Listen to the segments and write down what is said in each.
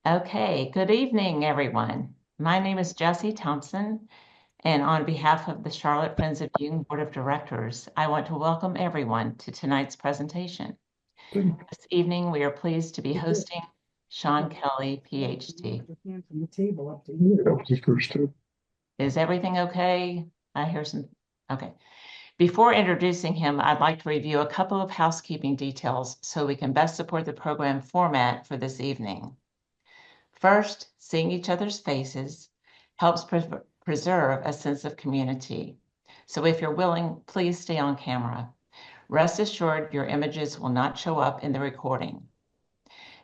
Okay, good evening, everyone. My name is Jessie Thompson, and on behalf of the Charlotte Friends of Jung Board of Directors, I want to welcome everyone to tonight's presentation. Good. This evening, we are pleased to be hosting Sean Kelly, PhD. From the table up to here. That was the first two. Is everything okay? I hear some. Okay. Before introducing him, I'd like to review a couple of housekeeping details so we can best support the program format for this evening. First, seeing each other's faces helps preserve a sense of community. So if you're willing, please stay on camera. Rest assured your images will not show up in the recording.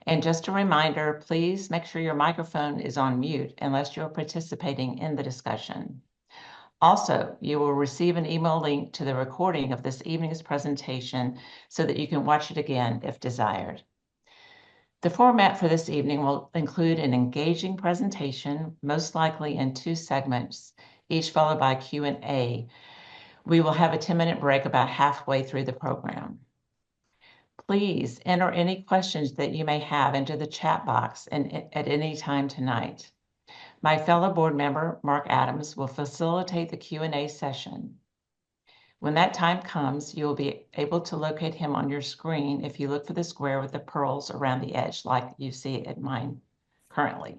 And just a reminder, please make sure your microphone is on mute unless you're participating in the discussion. Also, you will receive an email link to the recording of this evening's presentation so that you can watch it again if desired. The format for this evening will include an engaging presentation, most likely in two segments, each followed by Q&A. We will have a 10-minute break about halfway through the program. Please enter any questions that you may have into the chat box at any time tonight. My fellow board member, Mark Adams, will facilitate the Q&A session. When that time comes, you will be able to locate him on your screen if you look for the square with the pearls around the edge, like you see at mine currently.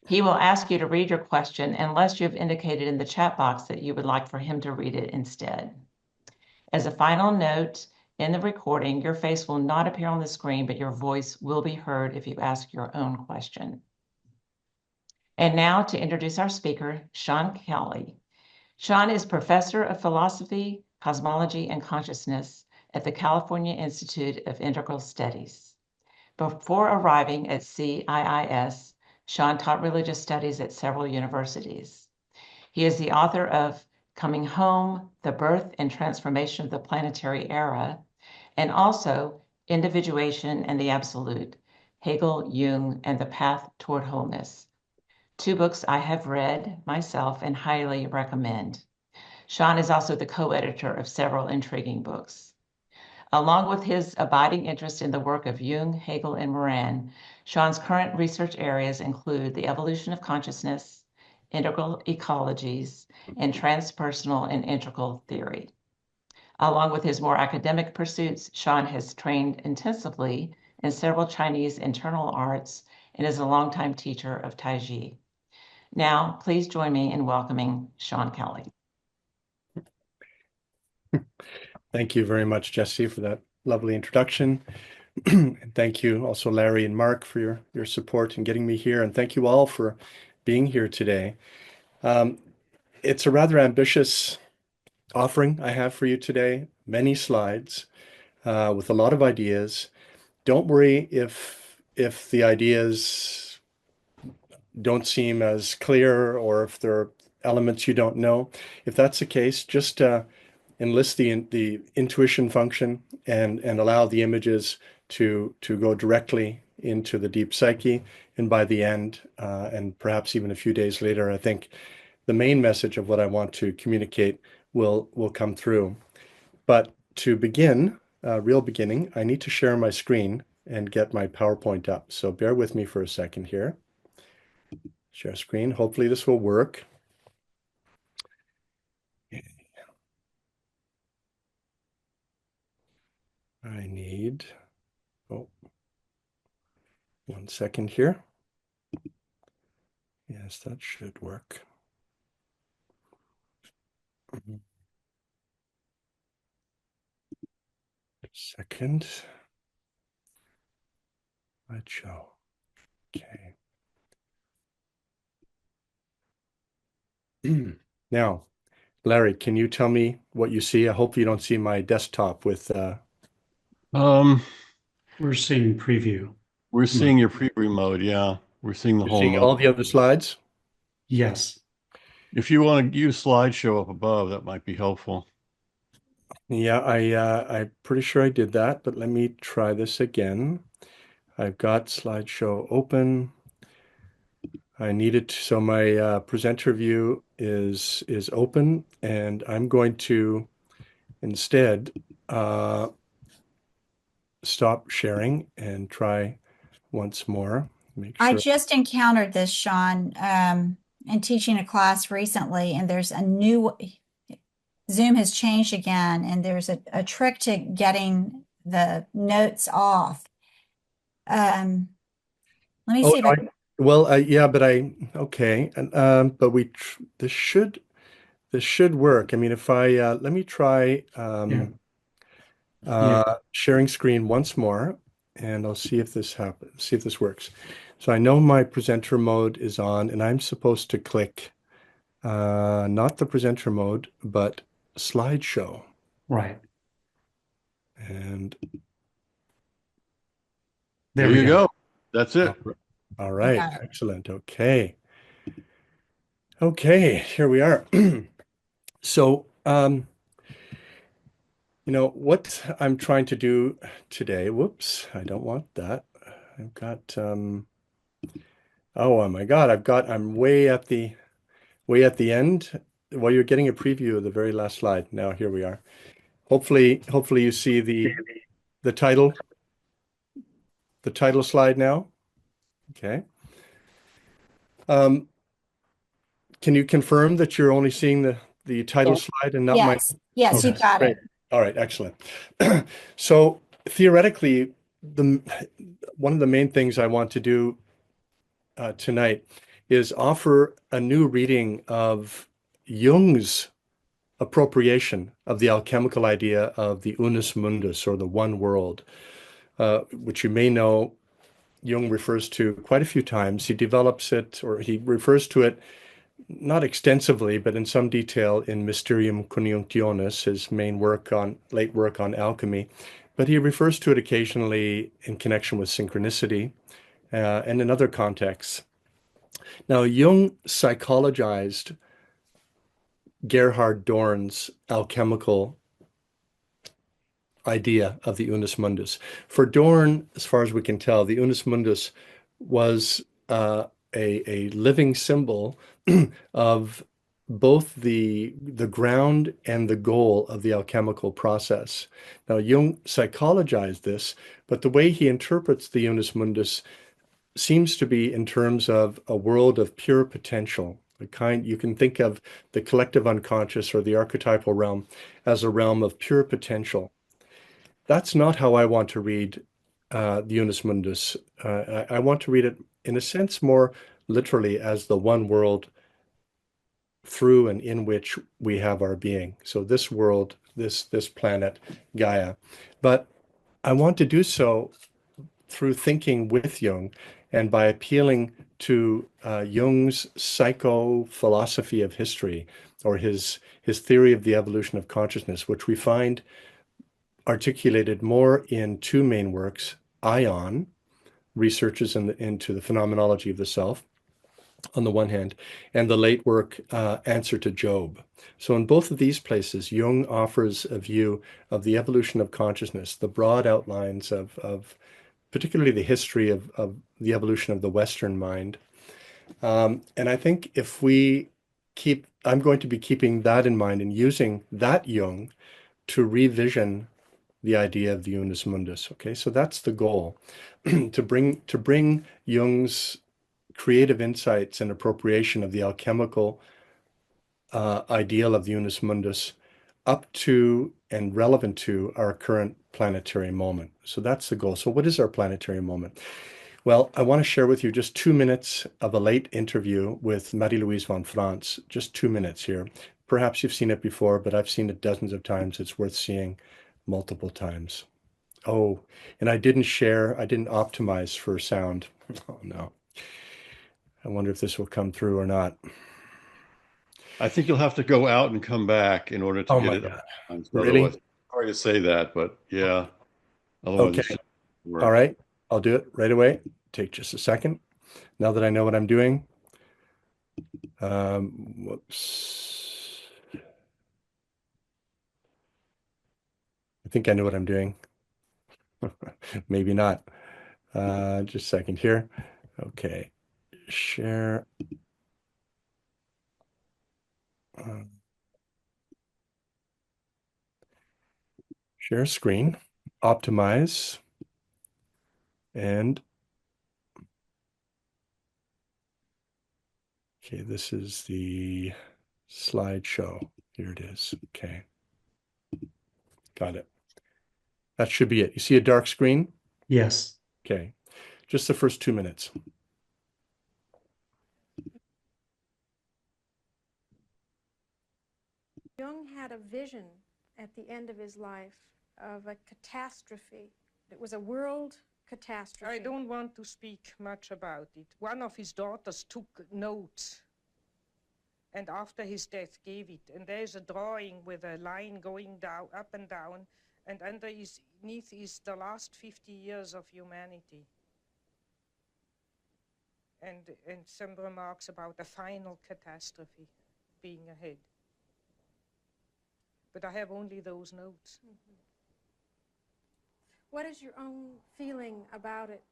He will ask you to read your question unless you have indicated in the chat box that you would like for him to read it instead. As a final note, in the recording, your face will not appear on the screen, but your voice will be heard if you ask your own question. And now to introduce our speaker, Sean Kelly. Sean is professor of philosophy, cosmology, and consciousness at the California Institute of Integral Studies. Before arriving at CIIS, Sean taught religious studies at several universities. He is the author of Coming Home, The Birth and Transformation of the Planetary Era, and also Individuation and the Absolute, Hegel, Jung, and the Path Toward Wholeness. Two books I have read myself and highly recommend. Sean is also the co-editor of several intriguing books. Along with his abiding interest in the work of Jung, Hegel, and Moran, Sean's current research areas include the evolution of consciousness, integral ecologies, and transpersonal and integral theory. Along with his more academic pursuits, Sean has trained intensively in several Chinese internal arts and is a longtime teacher of Tai Chi. Now, please join me in welcoming Sean Kelly. Thank you very much, Jessie, for that lovely introduction. And thank you also, Larry and Mark, for your support in getting me here. And thank you all for being here today. It's a rather ambitious offering I have for you today. Many slides with a lot of ideas. Don't worry if the ideas don't seem as clear or if there are elements you don't know. If that's the case, just enlist the intuition function and allow the images to go directly into the deep psyche. And by the end, and perhaps even a few days later, I think the main message of what I want to communicate will come through. But to begin, real beginning, I need to share my screen and get my PowerPoint up. So bear with me for a second here. Share screen. Hopefully this will work. I need, oh, 1 second here. Yes, that should work. Second. Slideshow. Okay. Now, Larry, can you tell me what you see? I hope you don't see my desktop with Um, We're seeing preview. we're seeing your preview mode. Yeah, we're seeing the you're whole seeing mode. all the other slides. Yes. If you want to use slideshow up above, that might be helpful. Yeah, I'm pretty sure I did that, but let me try this again. I've got slideshow open. I need it so my presenter view is open, and I'm going to instead stop sharing and try once more. make I sure. just encountered this, Sean, in teaching a class recently, and there's a new Zoom has changed again, and there's a trick to getting the notes off. Let me Oh, see if I well, yeah, but okay, and but this should work. I mean, if I let me try sharing screen once more, and I'll see if this happens. See if this works. So I know my presenter mode is on, and I'm supposed to click not the presenter mode, but slideshow. Right. And There you go. That's it. all right, got it. excellent. Okay. Okay, here we are. So, you know, what I'm trying to do today, whoops, I don't want that. I've got, oh my God, I'm way at the end. Well, you're getting a preview of the very last slide. Now, here we are. Hopefully you see the title slide now. Okay. Can you confirm that you're only seeing the title slide and not my? Yes, Okay, you've got great. it. All right, excellent. So theoretically, one of the main things I want to do tonight is offer a new reading of Jung's appropriation of the alchemical idea of the Unus Mundus, or the one world, which you may know Jung refers to quite a few times. He develops it, or he refers to it not extensively, but in some detail in Mysterium Conjunctionis, his main work late work on alchemy. But he refers to it occasionally in connection with synchronicity and in other contexts. Now, Jung psychologized Gerhard Dorn's alchemical idea of the Unus Mundus. For Dorn, as far as we can tell, the Unus Mundus was a living symbol of both the ground and the goal of the alchemical process. Now, Jung psychologized this, but the way he interprets the Unus Mundus seems to be in terms of a world of pure potential. The kind you can think of the collective unconscious or the archetypal realm as a realm of pure potential. That's not how I want to read the Unus Mundus. I want to read it, in a sense, more literally as the one world through and in which we have our being. So this world, this planet, Gaia. But I want to do so through thinking with Jung and by appealing to Jung's psycho-philosophy of history, or his theory of the evolution of consciousness, which we find articulated more in two main works: Ion, researches into the phenomenology of the self, on the one hand, and the late work, Answer to Job. So in both of these places, Jung offers a view of the evolution of consciousness, the broad outlines of particularly the history of the evolution of the Western mind. And I think if we I'm going to be keeping that in mind and using that Jung to revision the idea of the Unus Mundus. Okay, so that's the goal, to bring Jung's creative insights and appropriation of the alchemical ideal of the Unus Mundus up to and relevant to our current planetary moment. So that's the goal. So what is our planetary moment? Well, I want to share with you just 2 minutes of a late interview with Marie-Louise von Franz. Just 2 minutes here. Perhaps you've seen it before, but I've seen it dozens of times. It's worth seeing multiple times. Oh, and I didn't optimize for sound. Oh no. I wonder if this will come through or not. I think you'll have to go out and come back in order to Oh get my it. God. Really? Really? Sorry to say that, but yeah. Otherwise, Okay. it's just work. All right. I'll do it right away. Take just a second. Now that I know what I'm doing. Whoops. I think I know what I'm doing. Maybe not. Just a second here. Okay. Share. Share screen. Optimize. And Okay, this is the slideshow. Here it is. Okay. Got it. That should be it. You see a dark screen? Yes. Okay. Just the first 2 minutes. Jung had a vision at the end of his life of a catastrophe. It was a world catastrophe. I don't want to speak much about it. One of his daughters took notes and after his death gave it. And there's a drawing with a line going down, up and down, and underneath is the last 50 years of humanity. And some remarks about a final catastrophe being ahead. But I have only those notes. Mm-hmm. What is your own feeling about it,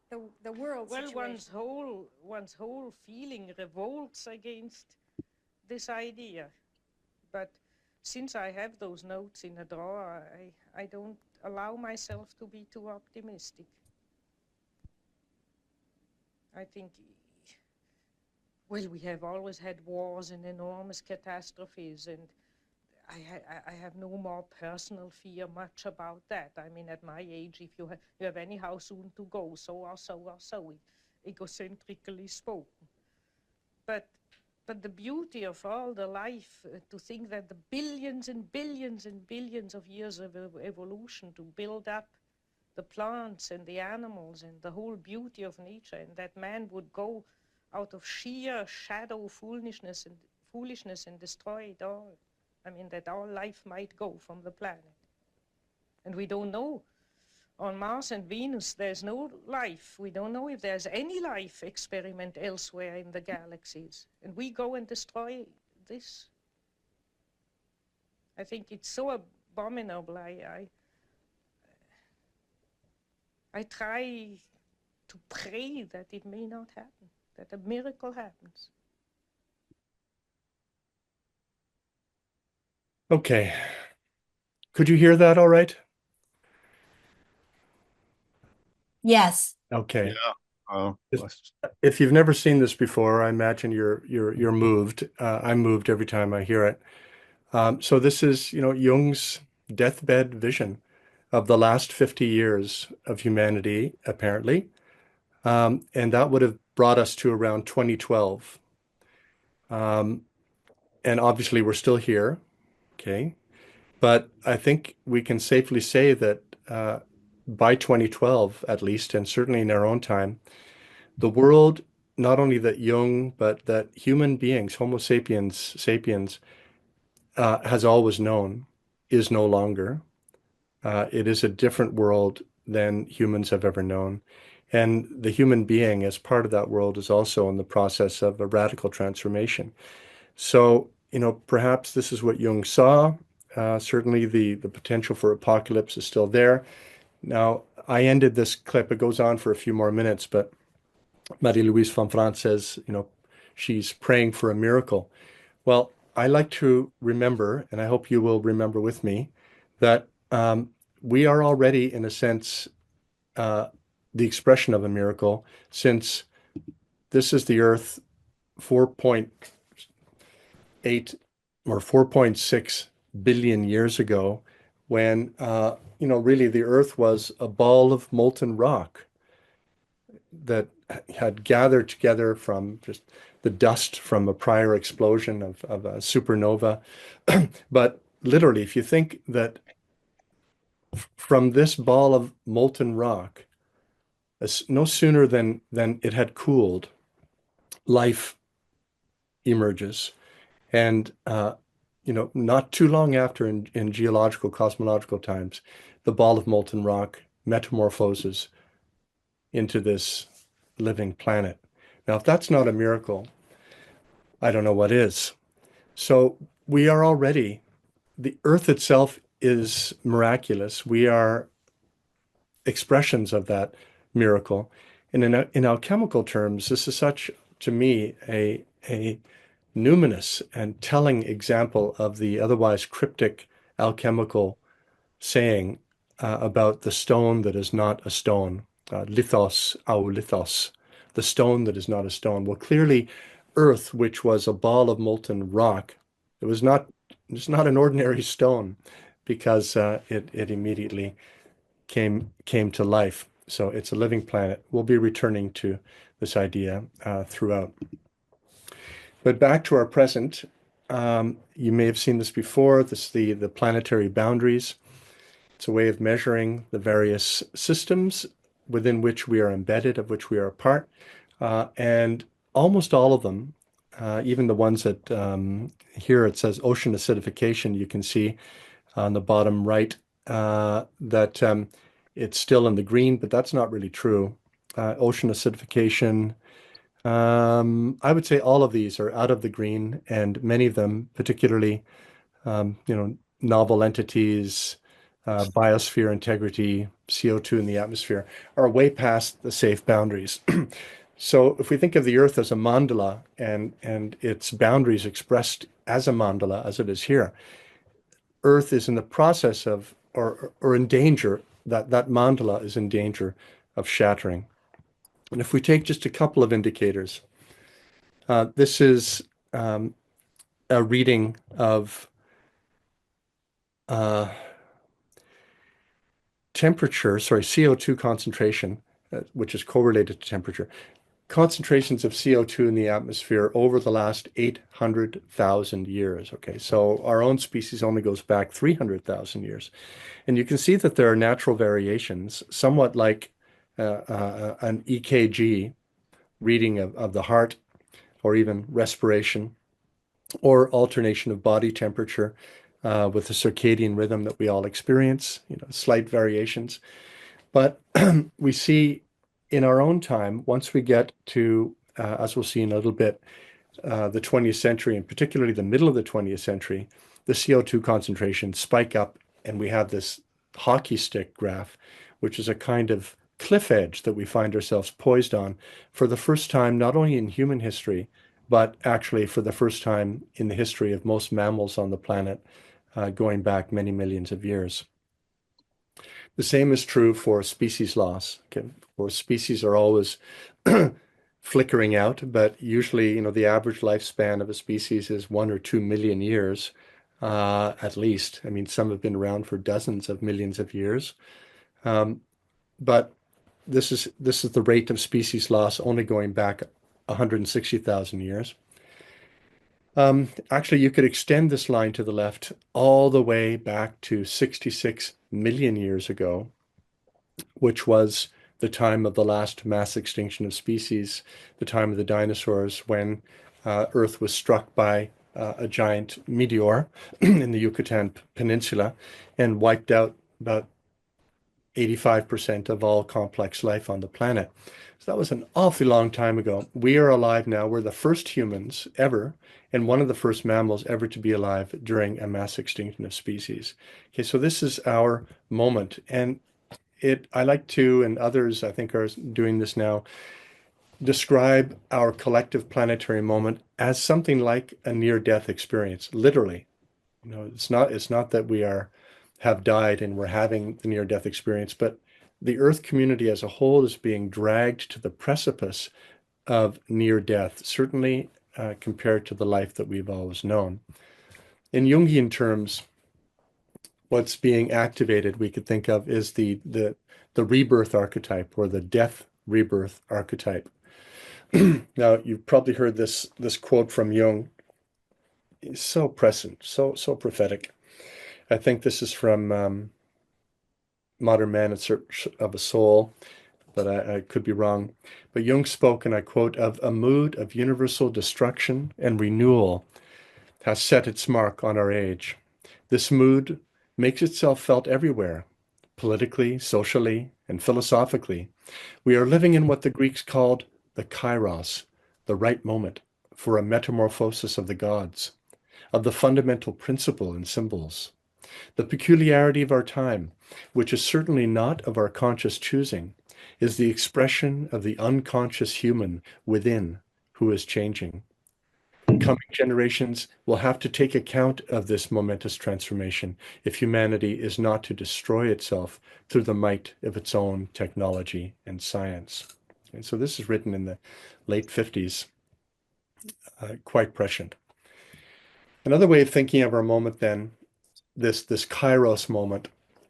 the world Well, situation? one's whole feeling revolts against this idea. But since I have those notes in a drawer, I don't allow myself to be too optimistic. I think, well, we have always had wars and enormous catastrophes, and I have no more personal fear much about that. I mean, at my age, if you have anyhow soon to go, so or so, egocentrically spoken. But the beauty of all the life, to think that the billions and billions and billions of years of evolution to build up the plants and the animals and the whole beauty of nature, and that man would go out of sheer shadow foolishness and destroy it all. I mean, that our life might go from the planet. And we don't know. On Mars and Venus, there's no life. We don't know if there's any life experiment elsewhere in the galaxies. And we go and destroy this. I think it's so abominable. I try to pray that it may not happen, that a miracle happens. Okay. Could you hear that all right? Yes. Okay. Yeah. If you've never seen this before, I imagine you're moved. I'm moved every time I hear it. So this is, Jung's deathbed vision of the last 50 years of humanity, apparently. And that would have brought us to around 2012. And obviously we're still here. Okay. But I think we can safely say that by 2012, at least, and certainly in our own time, the world, not only that Jung, but that human beings, Homo sapiens, has always known, is no longer. It is a different world than humans have ever known. And the human being, as part of that world, is also in the process of a radical transformation. So, perhaps this is what Jung saw. Certainly the potential for apocalypse is still there. Now, I ended this clip. It goes on for a few more minutes, but Marie-Louise von Franz says, she's praying for a miracle. Well, I like to remember, and I hope you will remember with me, that we are already, in a sense, the expression of a miracle, since this is the Earth 4.8 or 4.6 billion years ago, when, really the Earth was a ball of molten rock that had gathered together from just the dust from a prior explosion of a supernova. But literally, if you think that from this ball of molten rock, no sooner than it had cooled, life emerges. And, not too long after, in geological, cosmological times, the ball of molten rock metamorphoses into this living planet. Now, if that's not a miracle, I don't know what is. So we are already, the Earth itself is miraculous. We are expressions of that miracle. And in alchemical terms, this is such, to me, a numinous and telling example of the otherwise cryptic alchemical saying about the stone that is not a stone, lithos au lithos, the stone that is not a stone. Well, clearly, Earth, which was a ball of molten rock. It's not an ordinary stone because it immediately came to life. So it's a living planet. We'll be returning to this idea throughout. But back to our present, you may have seen this before. This is the planetary boundaries. It's a way of measuring the various systems within which we are embedded, of which we are a part. And almost all of them, even the ones that here it says ocean acidification, you can see on the bottom right that it's still in the green, but that's not really true. Ocean acidification, I would say all of these are out of the green, and many of them, particularly novel entities, biosphere integrity, CO2 in the atmosphere, are way past the safe boundaries. So if we think of the Earth as a mandala and its boundaries expressed as a mandala, as it is here, Earth is in the process of, or in danger, that mandala is in danger of shattering. And if we take just a couple of indicators, this is a reading of CO2 concentration, which is correlated to temperature. Concentrations of CO2 in the atmosphere over the last 800,000 years. Okay, so our own species only goes back 300,000 years. And you can see that there are natural variations, somewhat like an EKG reading of the heart, or even respiration, or alternation of body temperature with the circadian rhythm that we all experience, slight variations. But we see in our own time, once we get to, as we'll see in a little bit, the 20th century, and particularly the middle of the 20th century, the CO2 concentrations spike up, and we have this hockey stick graph, which is a kind of cliff edge that we find ourselves poised on for the first time, not only in human history, but actually for the first time in the history of most mammals on the planet, going back many millions of years. The same is true for species loss. Okay, or species are always flickering out, but usually, the average lifespan of a species is 1 or 2 million years, at least. I mean, some have been around for dozens of millions of years, but this is the rate of species loss only going back 160,000 years. Actually, you could extend this line to the left all the way back to 66 million years ago, which was the time of the last mass extinction of species, the time of the dinosaurs, when Earth was struck by a giant meteor in the Yucatan Peninsula and wiped out about 85% of all complex life on the planet. So that was an awfully long time ago. We are alive now. We're the first humans ever, and one of the first mammals ever to be alive during a mass extinction of species. Okay, so this is our moment. And I like to, and others I think are doing this now, describe our collective planetary moment as something like a near-death experience, literally. It's not that we have died and we're having the near-death experience, but the Earth community as a whole is being dragged to the precipice of near death, certainly compared to the life that we've always known. In Jungian terms, what's being activated, we could think of, is the rebirth archetype, or the death rebirth archetype. Now, you've probably heard this quote from Jung. It's so prescient, so prophetic. I think this is from Modern Man in Search of a Soul, but I could be wrong. But Jung spoke, and I quote, of a mood of universal destruction and renewal has set its mark on our age. This mood makes itself felt everywhere, politically, socially, and philosophically. We are living in what the Greeks called the kairos, the right moment for a metamorphosis of the gods, of the fundamental principle and symbols. The peculiarity of our time, which is certainly not of our conscious choosing, is the expression of the unconscious human within who is changing. Coming generations will have to take account of this momentous transformation if humanity is not to destroy itself through the might of its own technology and science. And so this is written in the late 50s. quite prescient. Another way of thinking of our moment then, this kairos moment,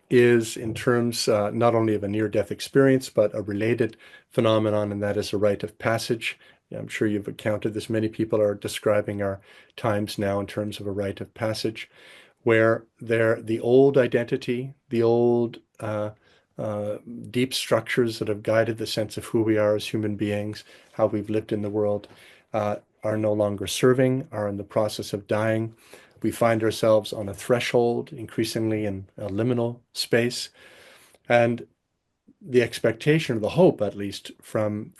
is in terms not only of a near-death experience, but a related phenomenon, and that is a rite of passage. I'm sure you've encountered this. Many people are describing our times now in terms of a rite of passage, where the old identity, the old deep structures that have guided the sense of who we are as human beings, how we've lived in the world, are no longer serving, are in the process of dying. We find ourselves on a threshold, increasingly in a liminal space. And the expectation, or the hope at least, from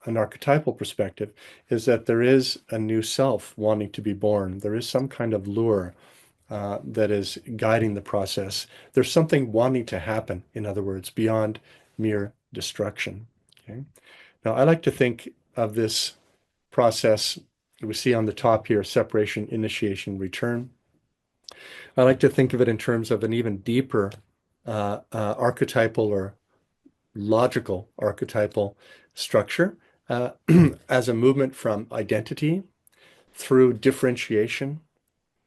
an archetypal perspective, is that there is a new self wanting to be born. There is some kind of lure that is guiding the process. There's something wanting to happen, in other words, beyond mere destruction. Okay? Now, I like to think of this process we see on the top here, separation, initiation, return. I like to think of it in terms of an even deeper archetypal or logical archetypal structure as a movement from identity through differentiation,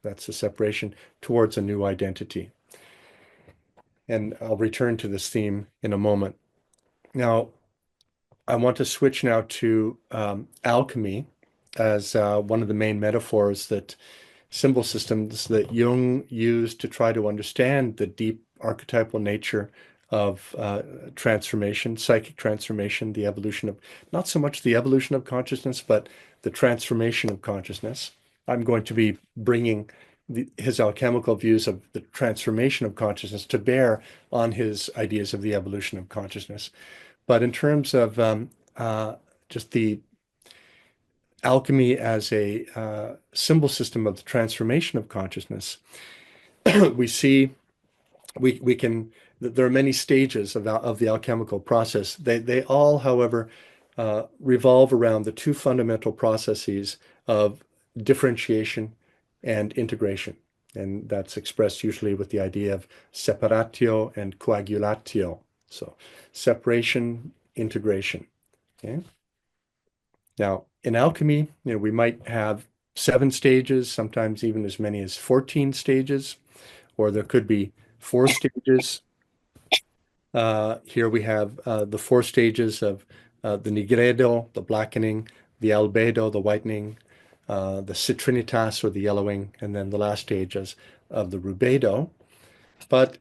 that's the separation, towards a new identity. And I'll return to this theme in a moment. Now, I want to switch now to alchemy as one of the main metaphors, that symbol systems that Jung used to try to understand the deep archetypal nature of transformation, psychic transformation, the evolution of, not so much the evolution of consciousness, but the transformation of consciousness. I'm going to be bringing his alchemical views of the transformation of consciousness to bear on his ideas of the evolution of consciousness. But in terms of just the alchemy as a symbol system of the transformation of consciousness, we see there are many stages of the alchemical process. They all, however, revolve around the two fundamental processes of differentiation and integration. And that's expressed usually with the idea of separatio and coagulatio. So separation, integration. Okay. Now, in alchemy, we might have 7 stages, sometimes even as many as 14 stages, or there could be 4 stages. Here we have the 4 stages of the nigredo, the blackening, the albedo, the whitening, the citrinitas, or the yellowing, and then the last stage of the rubedo. But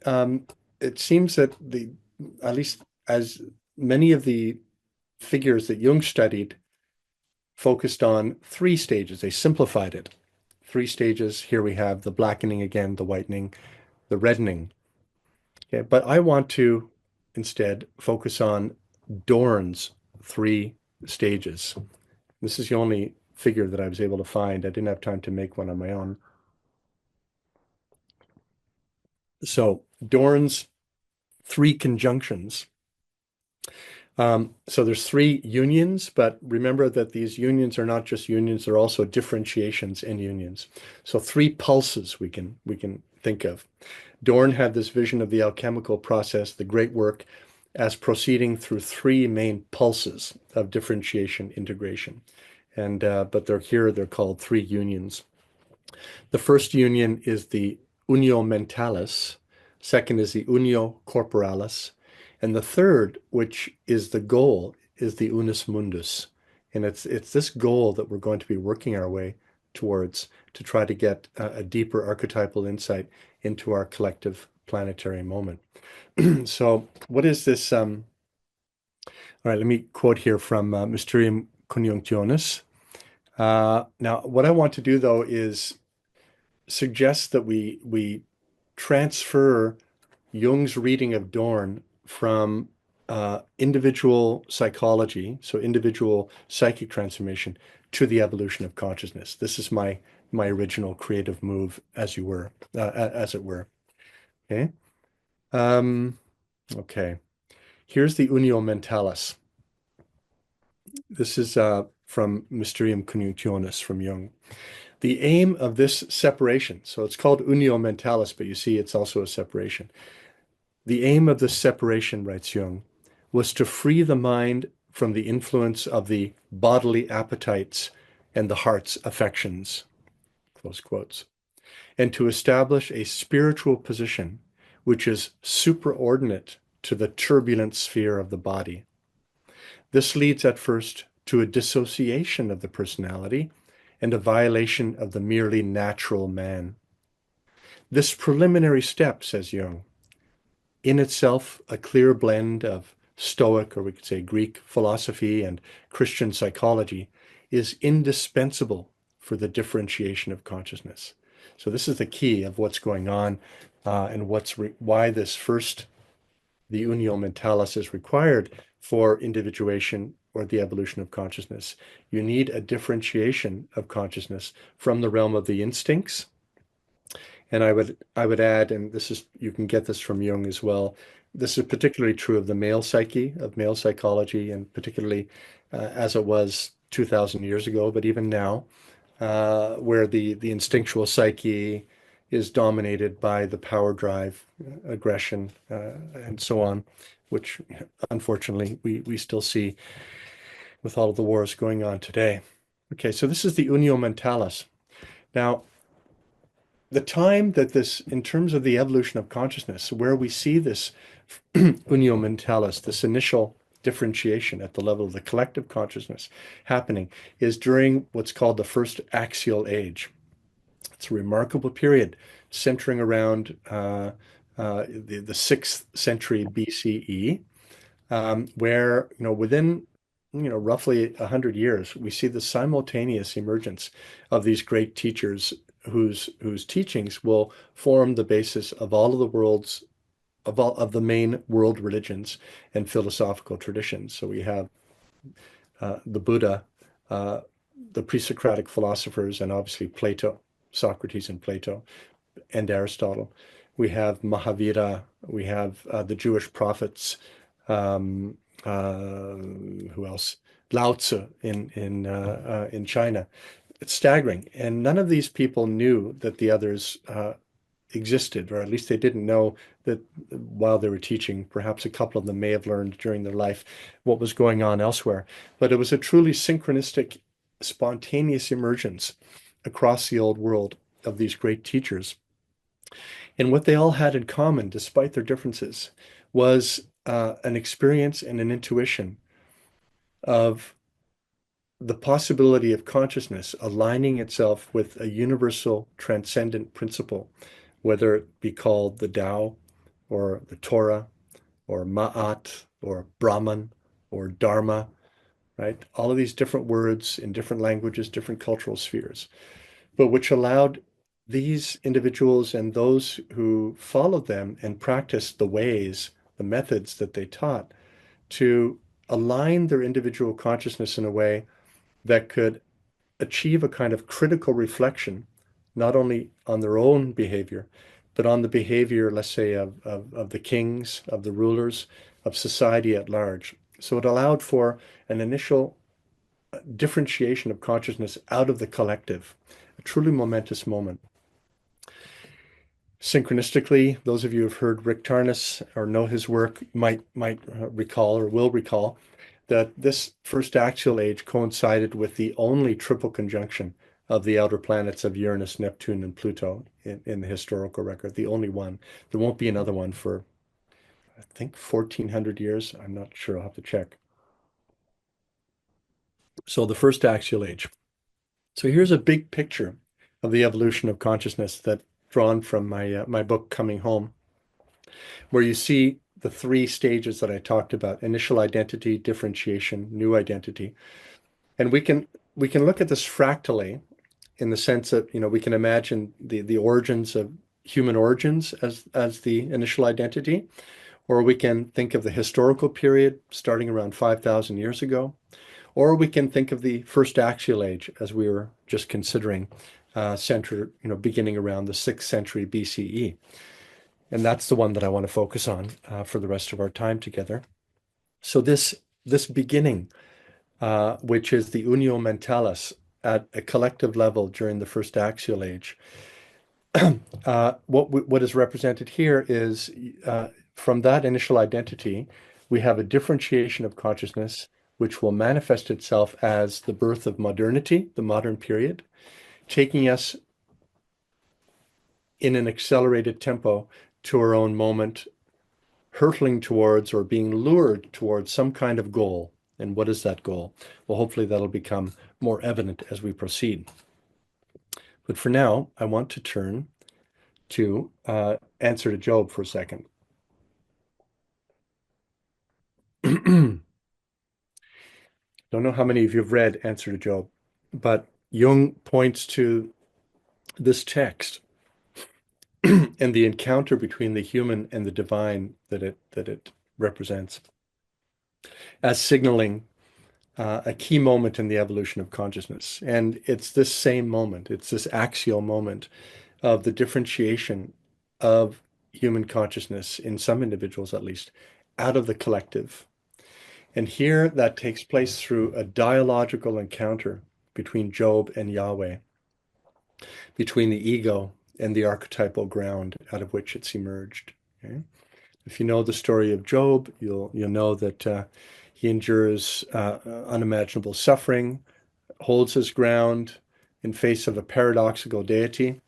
it seems that at least as many of the figures that Jung studied focused on 3 stages. They simplified it. 3 stages. Here we have the blackening again, the whitening, the reddening. Okay, but I want to instead focus on Dorn's 3 stages. This is the only figure that I was able to find. I didn't have time to make one on my own. So Dorn's 3 conjunctions. So there's 3 unions, but remember that these unions are not just unions, they're also differentiations and unions. So 3 pulses we can think of. Dorn had this vision of the alchemical process, the great work, as proceeding through 3 main pulses of differentiation, integration. And but they're called 3 unions. The first union is the unio mentalis, second is the unio corporalis, and the third, which is the goal, is the unus mundus. And it's this goal that we're going to be working our way towards to try to get a deeper archetypal insight into our collective planetary moment. So what is this? All right, let me quote here from Mysterium Conjunctionis. Now, what I want to do, though, is suggest that we transfer Jung's reading of Dorn from individual psychology, so individual psychic transformation, to the evolution of consciousness. This is my original creative move, as it were. Okay. Okay. Here's the unio mentalis. This is from Mysterium Conjunctionis from Jung. The aim of this separation, so it's called unio mentalis, but you see it's also a separation. The aim of this separation, writes Jung, was to free the mind from the influence of the bodily appetites and the heart's affections, close quotes, and to establish a spiritual position which is superordinate to the turbulent sphere of the body. This leads at first to a dissociation of the personality and a violation of the merely natural man. This preliminary step, says Jung, in itself a clear blend of Stoic, or we could say Greek philosophy, and Christian psychology, is indispensable for the differentiation of consciousness. So this is the key of what's going on, and why this first, the unio mentalis, is required for individuation or the evolution of consciousness. You need a differentiation of consciousness from the realm of the instincts. And I would add, and this is, you can get this from Jung as well, this is particularly true of the male psyche, of male psychology, and particularly as it was 2,000 years ago, but even now, where the instinctual psyche is dominated by the power drive, aggression, and so on, which unfortunately we still see with all of the wars going on today. Okay, so this is the unio mentalis. Now, the time that this, in terms of the evolution of consciousness, where we see this unio mentalis, this initial differentiation at the level of the collective consciousness happening, is during what's called the first axial age. It's a remarkable period centering around the 6th century BCE, where, within, roughly 100 years, we see the simultaneous emergence of these great teachers whose teachings will form the basis of all of the world's, of the main world religions and philosophical traditions. So we have the Buddha, the pre-Socratic philosophers, and obviously Plato, Socrates and Plato, and Aristotle. We have Mahavira, we have the Jewish prophets, who else? Lao Tzu in China. It's staggering. And none of these people knew that the others existed, or at least they didn't know that while they were teaching. Perhaps a couple of them may have learned during their life what was going on elsewhere. But it was a truly synchronistic, spontaneous emergence across the old world of these great teachers. And what they all had in common, despite their differences, was an experience and an intuition of the possibility of consciousness aligning itself with a universal transcendent principle, whether it be called the Tao or the Torah or Ma'at or Brahman or Dharma, right? All of these different words in different languages, different cultural spheres, but which allowed these individuals and those who followed them and practiced the ways, the methods that they taught, to align their individual consciousness in a way that could achieve a kind of critical reflection, not only on their own behavior, but on the behavior, let's say, of the kings, of the rulers, of society at large. So it allowed for an initial differentiation of consciousness out of the collective, a truly momentous moment. Synchronistically, those of you who have heard Rick Tarnas or know his work might recall or will recall that this first axial age coincided with the only triple conjunction of the outer planets of Uranus, Neptune, and Pluto in the historical record, the only one. There won't be another one for, I think, 1,400 years. I'm not sure. I'll have to check. So the first axial age. So here's a big picture of the evolution of consciousness that drawn from my book Coming Home, where you see the 3 stages that I talked about: initial identity, differentiation, new identity. And we can look at this fractally, in the sense that, we can imagine the origins of human origins as the initial identity, or we can think of the historical period starting around 5,000 years ago, or we can think of the first axial age, as we were just considering, beginning around the 6th century BCE. And that's the one that I want to focus on for the rest of our time together. So this beginning, which is the unio mentalis at a collective level during the first axial age, what is represented here is from that initial identity, we have a differentiation of consciousness, which will manifest itself as the birth of modernity, the modern period, taking us in an accelerated tempo to our own moment, hurtling towards or being lured towards some kind of goal. And what is that goal? Well, hopefully that'll become more evident as we proceed. But for now, I want to turn to Answer to Job for a second. Don't know how many of you have read Answer to Job, but Jung points to this text and the encounter between the human and the divine that it represents as signaling a key moment in the evolution of consciousness. And it's this same moment, it's this axial moment of the differentiation of human consciousness, in some individuals at least, out of the collective. And here that takes place through a dialogical encounter between Job and Yahweh, between the ego and the archetypal ground out of which it's emerged. Okay? If you know the story of Job, you'll know that he endures unimaginable suffering, holds his ground in face of a paradoxical deity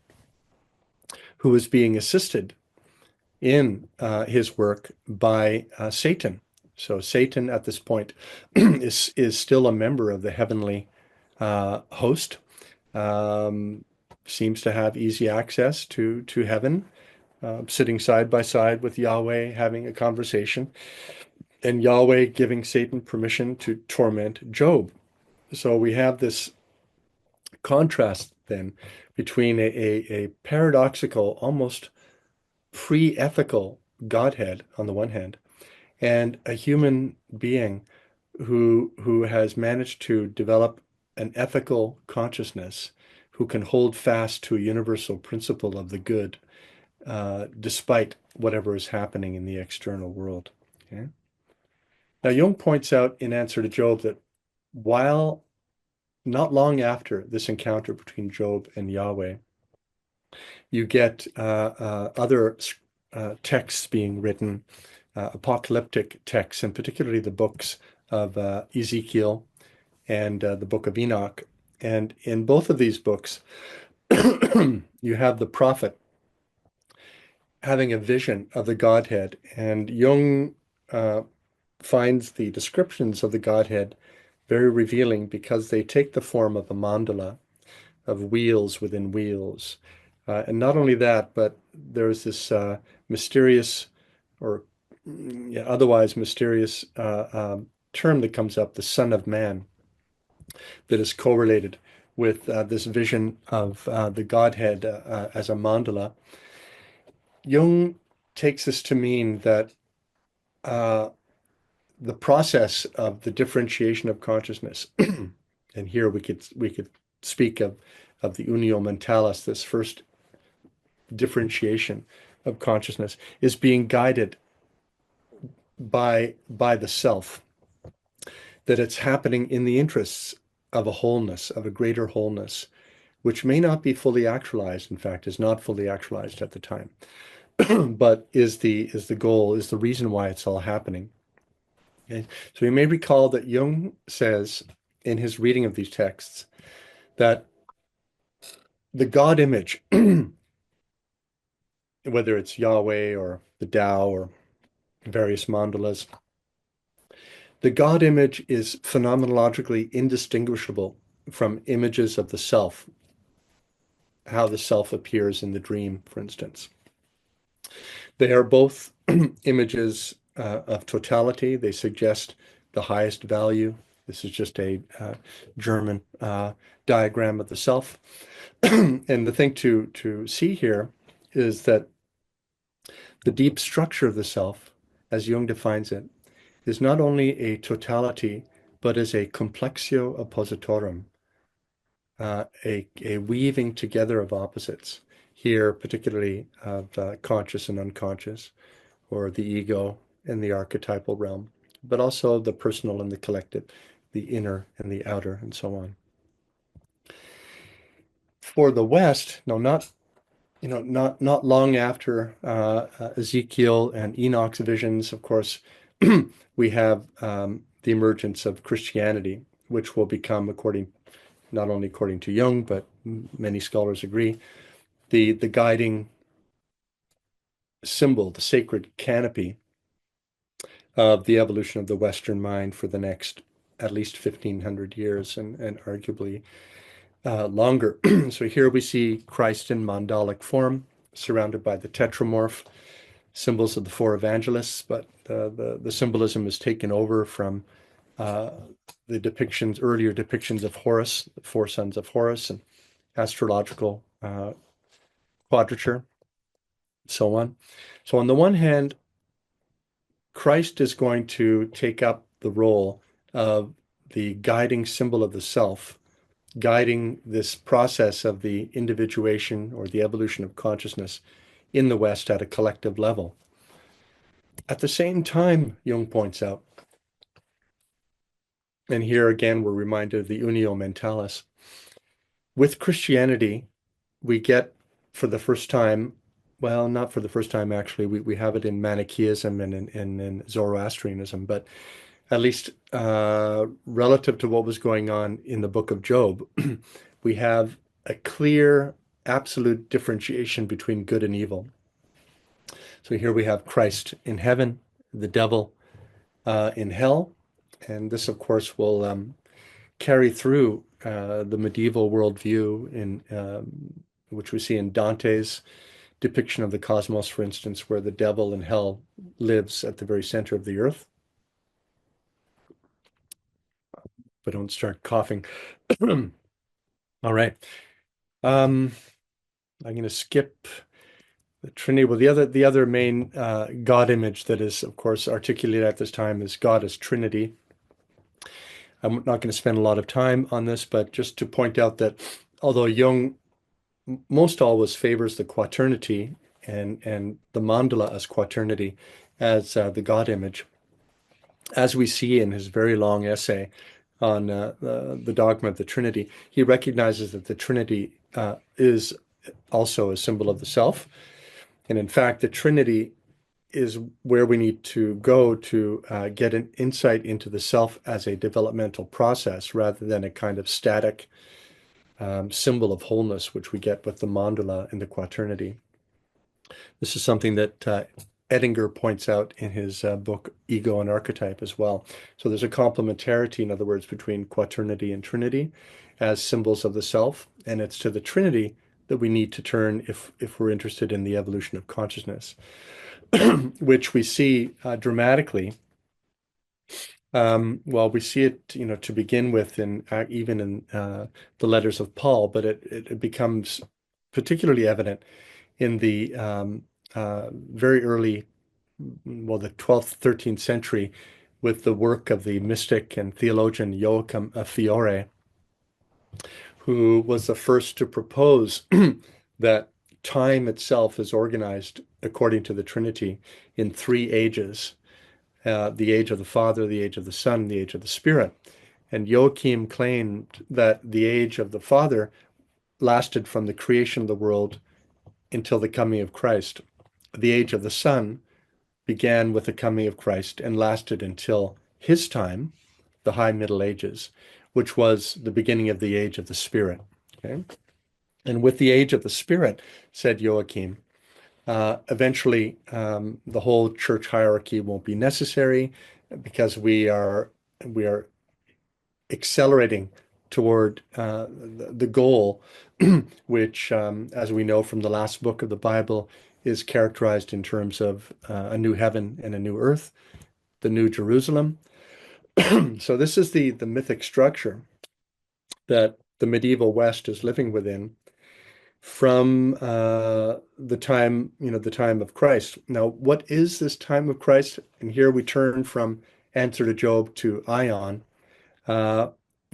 who is being assisted in his work by Satan. So Satan at this point is still a member of the heavenly host, seems to have easy access to heaven, sitting side by side with Yahweh, having a conversation, and Yahweh giving Satan permission to torment Job. So we have this contrast then between a paradoxical, almost pre-ethical Godhead on the one hand, and a human being who has managed to develop an ethical consciousness, who can hold fast to a universal principle of the good, despite whatever is happening in the external world. Okay? Now, Jung points out in Answer to Job that while not long after this encounter between Job and Yahweh, you get other texts being written, apocalyptic texts, and particularly the books of Ezekiel and the book of Enoch. And in both of these books, you have the prophet having a vision of the Godhead. And Jung finds the descriptions of the Godhead very revealing because they take the form of a mandala, of wheels within wheels. And not only that, but there's this mysterious or otherwise mysterious term that comes up, the Son of Man, that is correlated with this vision of the Godhead as a mandala. Jung takes this to mean that the process of the differentiation of consciousness, and here we could speak of the unio mentalis, this first differentiation of consciousness, is being guided by the self, that it's happening in the interests of a wholeness, of a greater wholeness, which may not be fully actualized, in fact, is not fully actualized at the time, but is the goal, is the reason why it's all happening. Okay? So you may recall that Jung says in his reading of these texts that the God image, whether it's Yahweh or the Tao or various mandalas, the God image is phenomenologically indistinguishable from images of the self, how the self appears in the dream, for instance. They are both images of totality. They suggest the highest value. This is just a German diagram of the self. And the thing to see here is that the deep structure of the self, as Jung defines it, is not only a totality, but is a complexio oppositorum, a weaving together of opposites, here particularly of conscious and unconscious, or the ego and the archetypal realm, but also the personal and the collective, the inner and the outer, and so on. For the West, not long after Ezekiel and Enoch's visions, of course, we have the emergence of Christianity, which will become, not only according to Jung, but many scholars agree, the guiding symbol, the sacred canopy of the evolution of the Western mind for the next at least 1,500 years and arguably longer. So here we see Christ in mandalic form, surrounded by the tetramorph, symbols of the four evangelists, but the symbolism is taken over from the depictions, earlier depictions of Horus, the four sons of Horus, and astrological quadrature, so on. So on the one hand, Christ is going to take up the role of the guiding symbol of the self, guiding this process of the individuation or the evolution of consciousness in the West at a collective level. At the same time, Jung points out, and here again we're reminded of the Unio Mentalis, with Christianity, we get for the first time, well, not for the first time actually, we have it in Manichaeism and in Zoroastrianism, but at least relative to what was going on in the book of Job, we have a clear, absolute differentiation between good and evil. So here we have Christ in heaven, the devil in hell, and this, of course, will carry through the medieval worldview in which we see in Dante's depiction of the cosmos, for instance, where the devil in hell lives at the very center of the earth. But don't start coughing. All right. I'm going to skip the Trinity. Well, the other main God image that is, of course, articulated at this time is God as Trinity. I'm not going to spend a lot of time on this, but just to point out that although Jung most always favors the quaternity and the mandala as quaternity, as the God image, as we see in his very long essay on the dogma of the Trinity, he recognizes that the Trinity is also a symbol of the self. And in fact, the Trinity is where we need to go to get an insight into the self as a developmental process rather than a kind of static symbol of wholeness, which we get with the mandala and the quaternity. This is something that Edinger points out in his book, Ego and Archetype as well. So there's a complementarity, in other words, between quaternity and Trinity as symbols of the self, and it's to the Trinity that we need to turn if we're interested in the evolution of consciousness, which we see dramatically. Well, we see it, to begin with, even in the letters of Paul, but it becomes particularly evident in the very early, well, the 12th, 13th century, with the work of the mystic and theologian Joachim of Fiore, who was the first to propose that time itself is organized according to the Trinity in three ages. The age of the Father, the age of the Son, the age of the Spirit. And Joachim claimed that the age of the Father lasted from the creation of the world until the coming of Christ. The age of the Son began with the coming of Christ and lasted until his time, the High Middle Ages, which was the beginning of the age of the Spirit. Okay? And with the age of the Spirit, said Joachim, eventually the whole church hierarchy won't be necessary because we are accelerating toward the goal, which, as we know from the last book of the Bible, is characterized in terms of a new heaven and a new earth, the New Jerusalem. So this is the mythic structure that the medieval West is living within from the time of Christ. Now, what is this time of Christ? And here we turn from Answer to Job to Ion.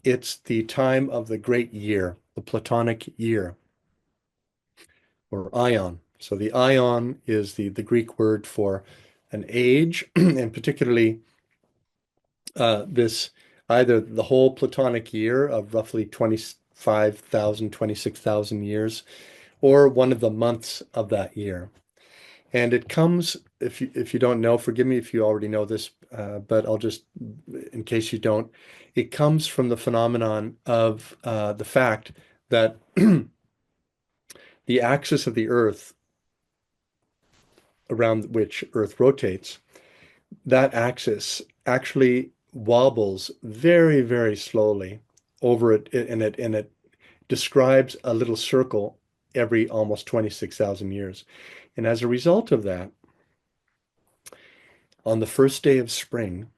It's the time of the great year, the Platonic year, or Ion. So the Ion is the Greek word for an age, and particularly this, either the whole Platonic year of roughly 25,000, 26,000 years, or one of the months of that year. And it comes, if you don't know, forgive me if you already know this, but I'll just, in case you don't, it comes from the phenomenon of the fact that the axis of the Earth around which Earth rotates, that axis actually wobbles very, very slowly over it, and it describes a little circle every almost 26,000 years. And as a result of that, on the first day of spring,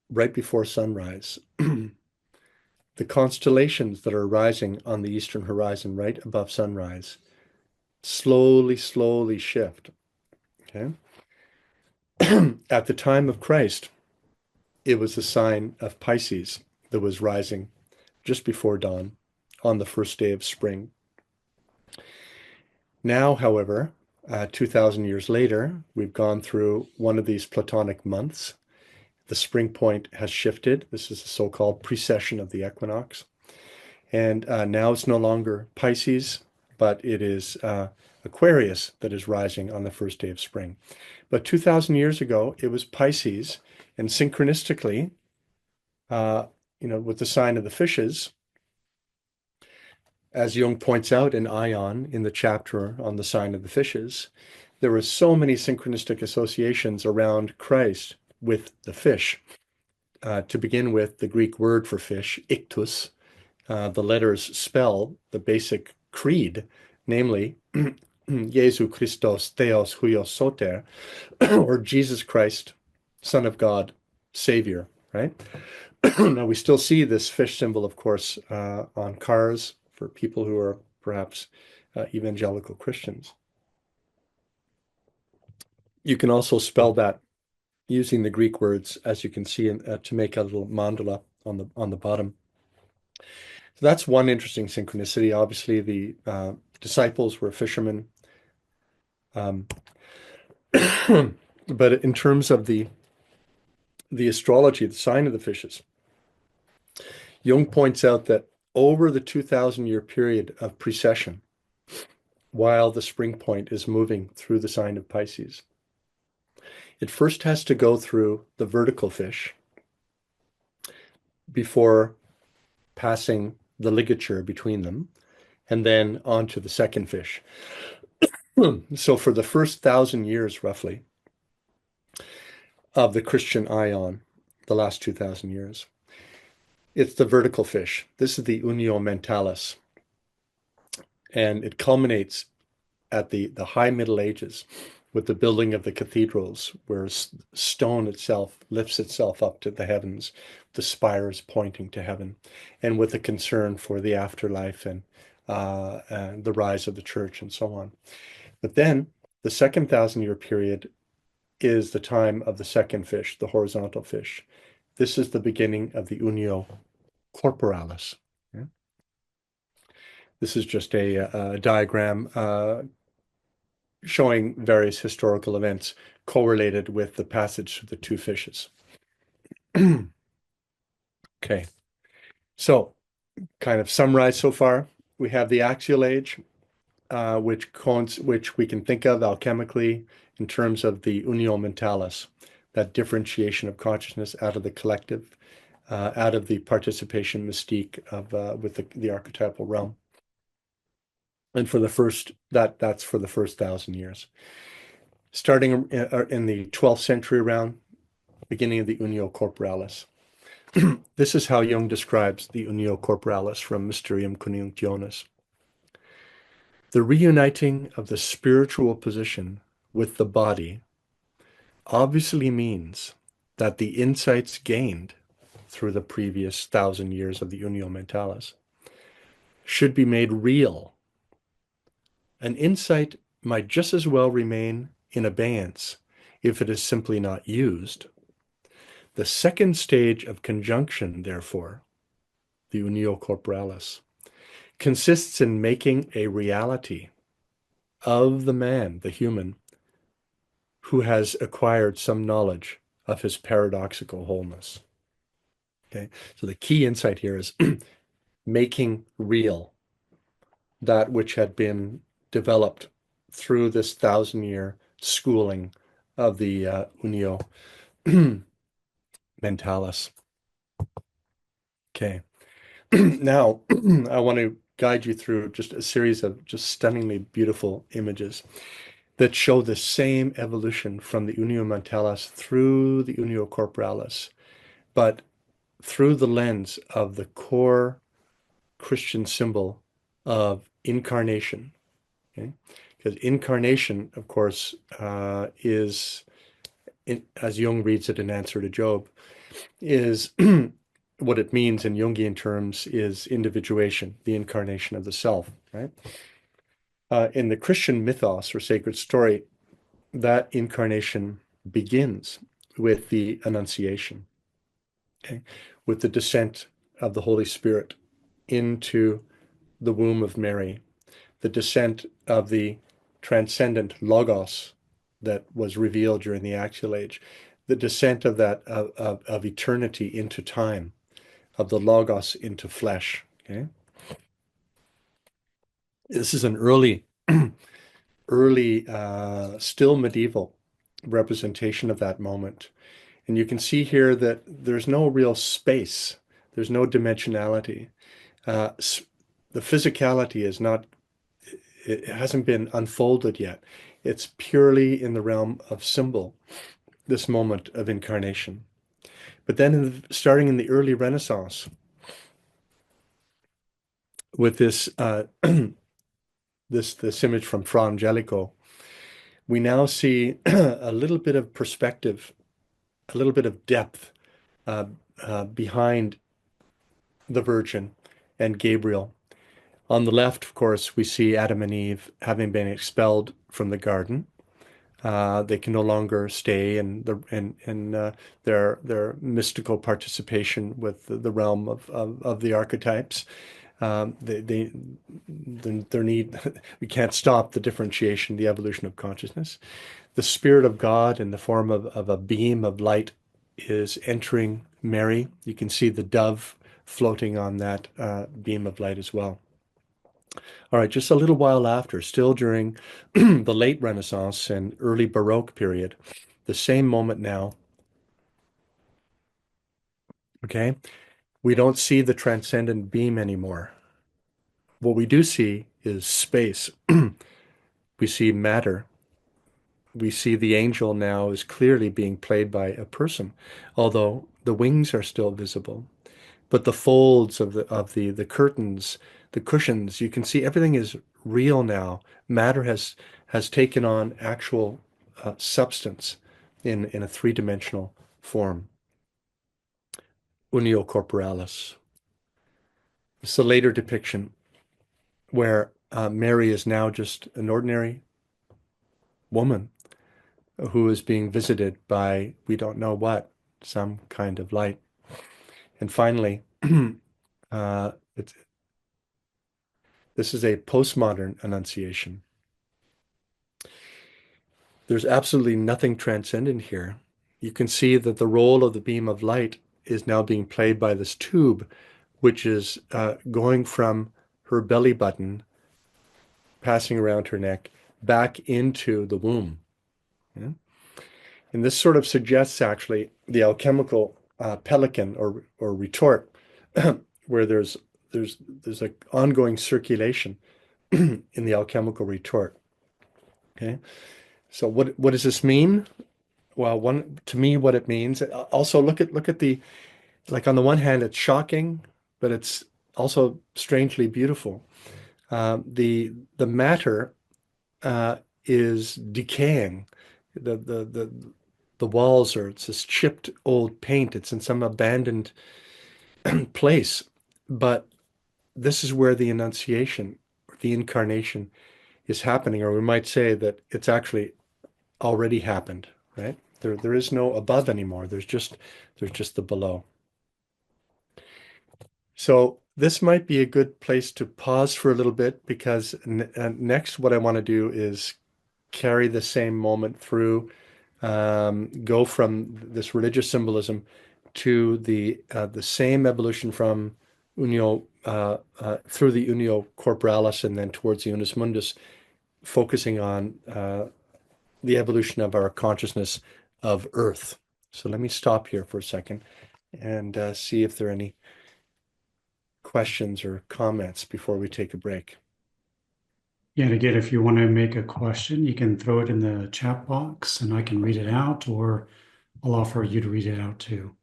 right before sunrise, the constellations that are rising on the eastern horizon right above sunrise slowly shift. Okay. At the time of Christ, it was the sign of Pisces that was rising just before dawn on the first day of spring. Now, however, 2,000 years later, we've gone through one of these Platonic months. The spring point has shifted. This is the so-called precession of the equinox. And now it's no longer Pisces, but it is Aquarius that is rising on the first day of spring. But 2,000 years ago, it was Pisces. And synchronistically, with the sign of the fishes, as Jung points out in Ion in the chapter on the sign of the fishes, there were so many synchronistic associations around Christ with the fish. To begin with, the Greek word for fish, ictus, the letters spell the basic creed, namely, Jesu Christos Theos Huios Soter, or Jesus Christ, Son of God, Savior, right? Now, we still see this fish symbol, of course, on cars for people who are perhaps evangelical Christians. You can also spell that using the Greek words, as you can see, to make a little mandala on the bottom. So that's one interesting synchronicity. Obviously, the disciples were fishermen. But in terms of the astrology, the sign of the fishes, Jung points out that over the 2,000-year period of precession, while the spring point is moving through the sign of Pisces, it first has to go through the vertical fish before passing the ligature between them, and then on to the second fish. So for the first 1,000 years, roughly, of the Christian Ion, the last 2,000 years, it's the vertical fish. This is the Unio Mentalis. And it culminates at the high Middle Ages with the building of the cathedrals, where stone itself lifts itself up to the heavens, the spires pointing to heaven, and with a concern for the afterlife and the rise of the church and so on. But then the second 1,000-year period is the time of the second fish, the horizontal fish. This is the beginning of the Unio Corporalis. Yeah? This is just a diagram showing various historical events correlated with the passage of the two fishes. Okay, so kind of summarize so far. We have the axial age, which we can think of alchemically in terms of the unio mentalis, that differentiation of consciousness out of the collective, out of the participation mystique of with the archetypal realm. And for the first, that's for the first 1,000 years. Starting in the 12th century around, beginning of the Unio Corporalis. This is how Jung describes the Unio Corporalis from Mysterium Conjunctionis. The reuniting of the spiritual position with the body obviously means that the insights gained through the previous 1,000 years of the Unio Mentalis should be made real. An insight might just as well remain in abeyance if it is simply not used. The second stage of conjunction, therefore, the Unio Corporalis, consists in making a reality of the man, the human, who has acquired some knowledge of his paradoxical wholeness. Okay, so the key insight here is making real that which had been developed through this 1,000-year schooling of the Unio Mentalis. Okay. Now, I want to guide you through just a series of just stunningly beautiful images that show the same evolution from the Unio Mentalis through the Unio Corporalis, but through the lens of the core Christian symbol of incarnation. Okay? Because incarnation, of course, is, as Jung reads it in Answer to Job, is what it means in Jungian terms is individuation, the incarnation of the self, right? In the Christian mythos or sacred story, that incarnation begins with the Annunciation, okay? With the descent of the Holy Spirit into the womb of Mary, the descent of the transcendent Logos that was revealed during the Axial Age, the descent of that of eternity into time, of the Logos into flesh. Okay, this is an early, still medieval representation of that moment, and you can see here that there's no real space, there's no dimensionality. The physicality is not. It hasn't been unfolded yet. It's purely in the realm of symbol, this moment of incarnation. But then starting in the early Renaissance, with this this image from Fra Angelico, we now see a little bit of perspective, a little bit of depth behind the Virgin and Gabriel. On the left, of course, we see Adam and Eve having been expelled from the garden. They can no longer stay in their mystical participation with the realm of the archetypes. Their need, we can't stop the differentiation, the evolution of consciousness. The Spirit of God in the form of a beam of light is entering Mary. You can see the dove floating on that beam of light as well. All right, just a little while after, still during the late Renaissance and early Baroque period, the same moment now, okay? We don't see the transcendent beam anymore. What we do see is space. We see matter. We see the angel now is clearly being played by a person, although the wings are still visible. But the folds of the curtains, the cushions, you can see everything is real now. Matter has taken on actual substance in a three-dimensional form. Unio corporalis. It's a later depiction where Mary is now just an ordinary woman who is being visited by, we don't know what, some kind of light. And finally, this is a postmodern Annunciation. There's absolutely nothing transcendent here. You can see that the role of the beam of light is now being played by this tube, which is going from her belly button, passing around her neck, back into the womb. Yeah? And this sort of suggests actually the alchemical pelican or retort, where there's an ongoing circulation in the alchemical retort. Okay, so what does this mean? Well, to me, what it means. Also, look at the, like, on the one hand, it's shocking, but it's also strangely beautiful. The matter is decaying. The walls it's this chipped old paint. It's in some abandoned place, but this is where the Annunciation, the incarnation, is happening, or we might say that it's actually already happened. Right? There is no above anymore. There's just the below. So this might be a good place to pause for a little bit, because next what I want to do is carry the same moment through, go from this religious symbolism to the same evolution from Unio through the Unio Corporalis and then towards the Unus Mundus, focusing on the evolution of our consciousness of Earth. So let me stop here for a second and see if there are any questions or comments before we take a break. Yeah, and again, if you want to make a question, you can throw it in the chat box and I can read it out, or I'll offer you to read it out too.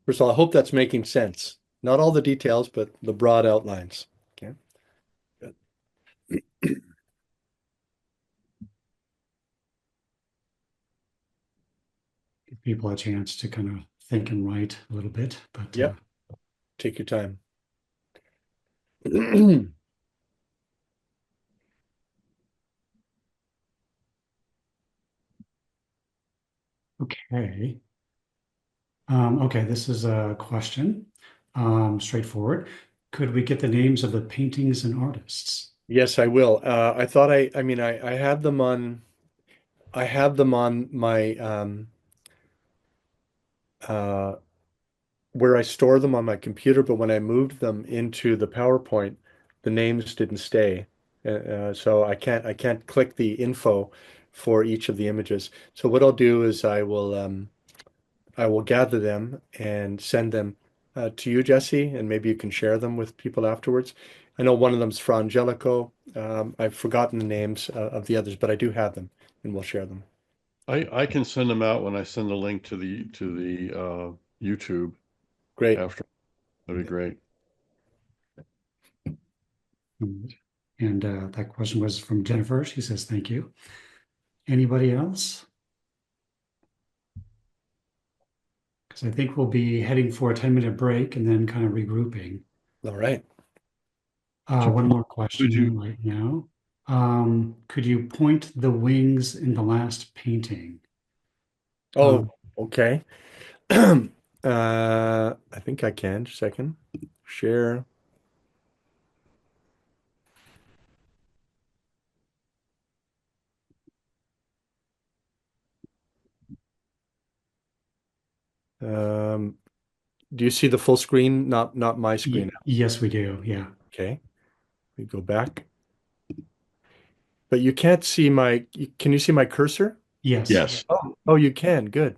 First of all, I hope that's making sense. Not all the details, but the broad outlines. Okay. Good. Give people a chance to kind of think and write a little bit, but Yep. Take your time. okay. Okay, this is a question, straightforward. Could we get the names of the paintings and artists? Yes, I will. I thought I mean, I have them on, my, uh, where I store them on my computer, but when I moved them into the PowerPoint, the names didn't stay. So I can't click the info for each of the images. So what I'll do is I will gather them and send them to you, Jesse, and maybe you can share them with people afterwards. I know one of them's Fra Angelico. I've forgotten the names of the others, but I do have them, and we'll share them. I can send them out when I send the link to the YouTube Great. after. That'd be great. And that question was from Jennifer. She says, thank you. Anybody else? Because I think we'll be heading for a 10-minute break and then kind of regrouping. All right. One more question Could you- right now. Could you point the wings in the last painting? Oh, okay. I think I can. Just a second. Share. Do you see the full screen? Not my screen. Yes, we do. Yeah. Okay. We go back. But you can't see can you see my cursor? Yes. Yes. Oh, you can. Good.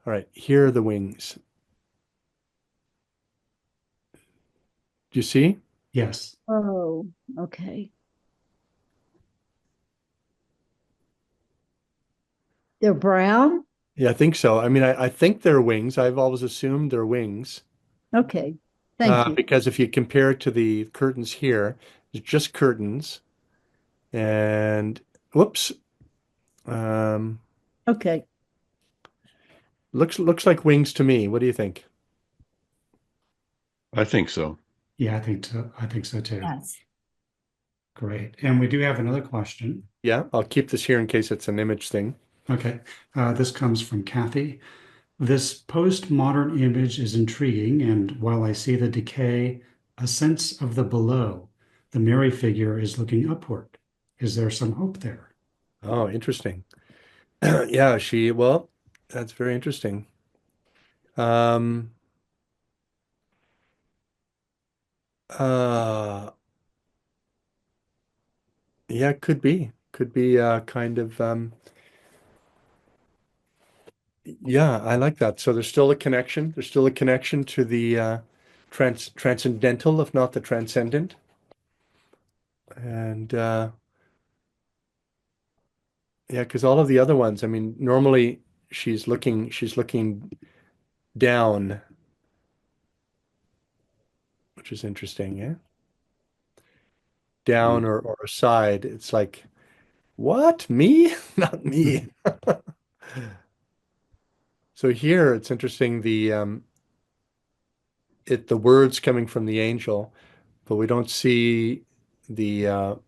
All right. Here are the wings. Do you see? Yes. Oh, okay. They're brown? Yeah, I think so. I mean, I think they're wings. I've always assumed they're wings. Okay. Thank you. Because if you compare it to the curtains here, it's just curtains. And whoops. Okay. Looks like wings to me. What do you think? I think so. Yeah, I think so. I think so too. Yes. Great. And we do have another question. Yeah, I'll keep this here in case it's an image thing. Okay. This comes from Kathy. This postmodern image is intriguing, and while I see the decay, a sense of the below, the Mary figure is looking upward. Is there some hope there? Oh, interesting. Yeah, well, that's very interesting. Um, uh, yeah, could be. Could be kind of yeah, I like that. So there's still a connection. There's still a connection to the transcendental, if not the transcendent. And yeah, because all of the other ones, I mean, normally she's looking down, which is interesting, yeah. Down or aside. It's like, what? Me? Not me. So here it's interesting the words coming from the angel, but we don't see the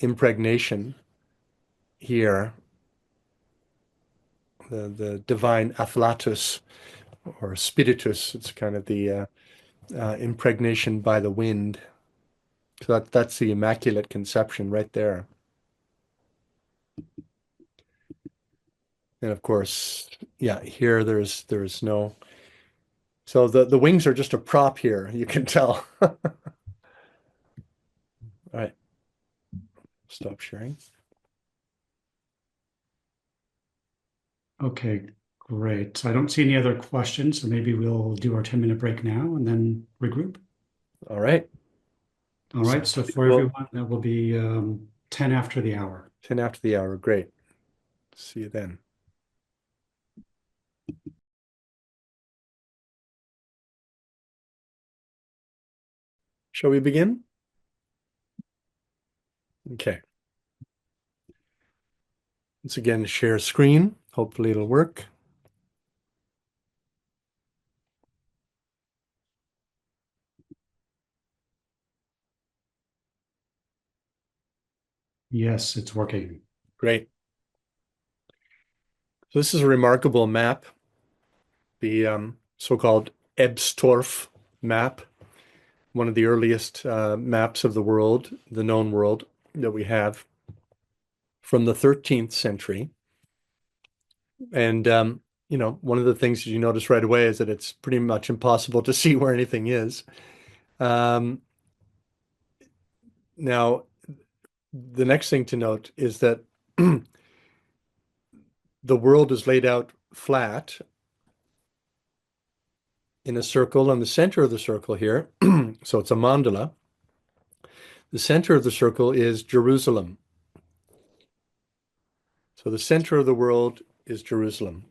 impregnation here, the divine afflatus or spiritus. It's kind of the impregnation by the wind. So that's the Immaculate Conception right there. And of course, yeah, here there's no So the wings are just a prop here, you can tell. All right, stop sharing. Okay, great. So I don't see any other questions, so maybe we'll do our 10-minute break now and then regroup. All right. All right, so for everyone, that will be 10 after the hour. 10 after the hour. Great. See you then. Shall we begin? Okay. Once again, share screen. Hopefully it'll work. Yes, it's working. Great. So this is a remarkable map, the so-called Ebstorf map, one of the earliest maps of the world, the known world that we have from the 13th century. And, one of the things you notice right away is that it's pretty much impossible to see where anything is. Now, the next thing to note is that the world is laid out flat in a circle, and the center of the circle here, so it's a mandala. The center of the circle is Jerusalem. So the center of the world is Jerusalem.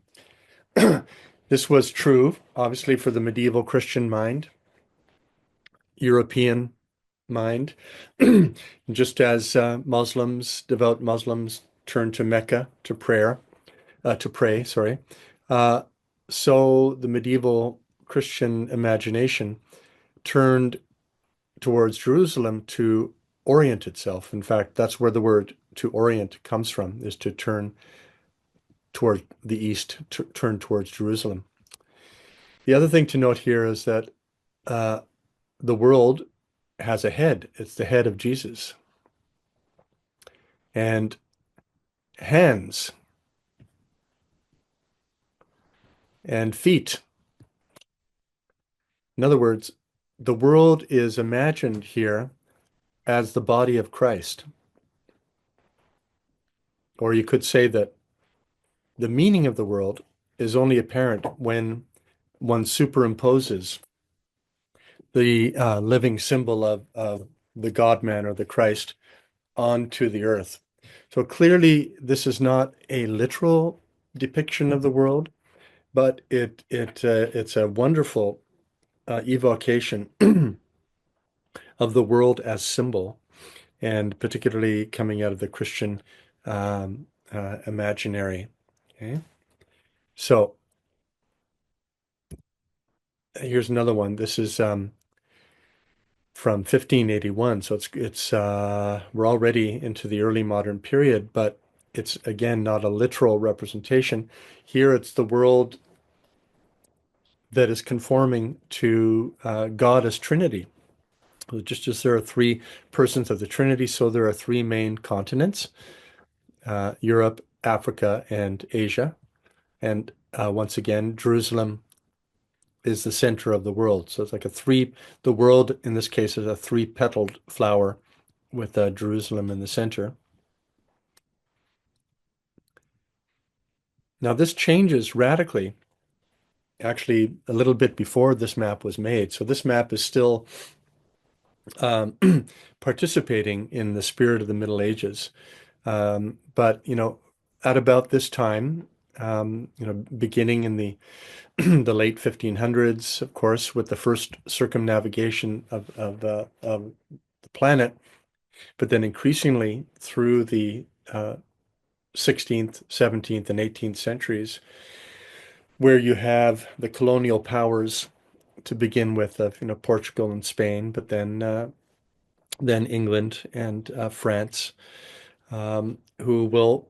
This was true, obviously, for the medieval Christian mind, European mind, just as devout Muslims turn to Mecca to pray, sorry. So the medieval Christian imagination turned towards Jerusalem to orient itself. In fact, that's where the word to orient comes from, is to turn toward the east, to turn towards Jerusalem. The other thing to note here is that the world has a head. It's the head of Jesus. And hands and feet. In other words, the world is imagined here as the body of Christ. Or you could say that the meaning of the world is only apparent when one superimposes the living symbol of the God-man or the Christ onto the earth. So clearly, this is not a literal depiction of the world, but it's a wonderful evocation of the world as symbol, and particularly coming out of the Christian imaginary. Okay, so here's another one. This is from 1581, so it's we're already into the early modern period, but it's again not a literal representation. Here, it's the world that is conforming to God as Trinity. Just as there are three persons of the Trinity, so there are three main continents, Europe, Africa, and Asia. And once again, Jerusalem is the center of the world. So it's like the world in this case is a three-petaled flower with Jerusalem in the center. Now this changes radically, actually a little bit before this map was made. So this map is still participating in the spirit of the Middle Ages. But, at about this time, beginning in the the late 1500s, of course, with the first circumnavigation of the planet, but then increasingly through the 16th, 17th, and 18th centuries, where you have the colonial powers to begin with, Portugal and Spain, but then England and France, who will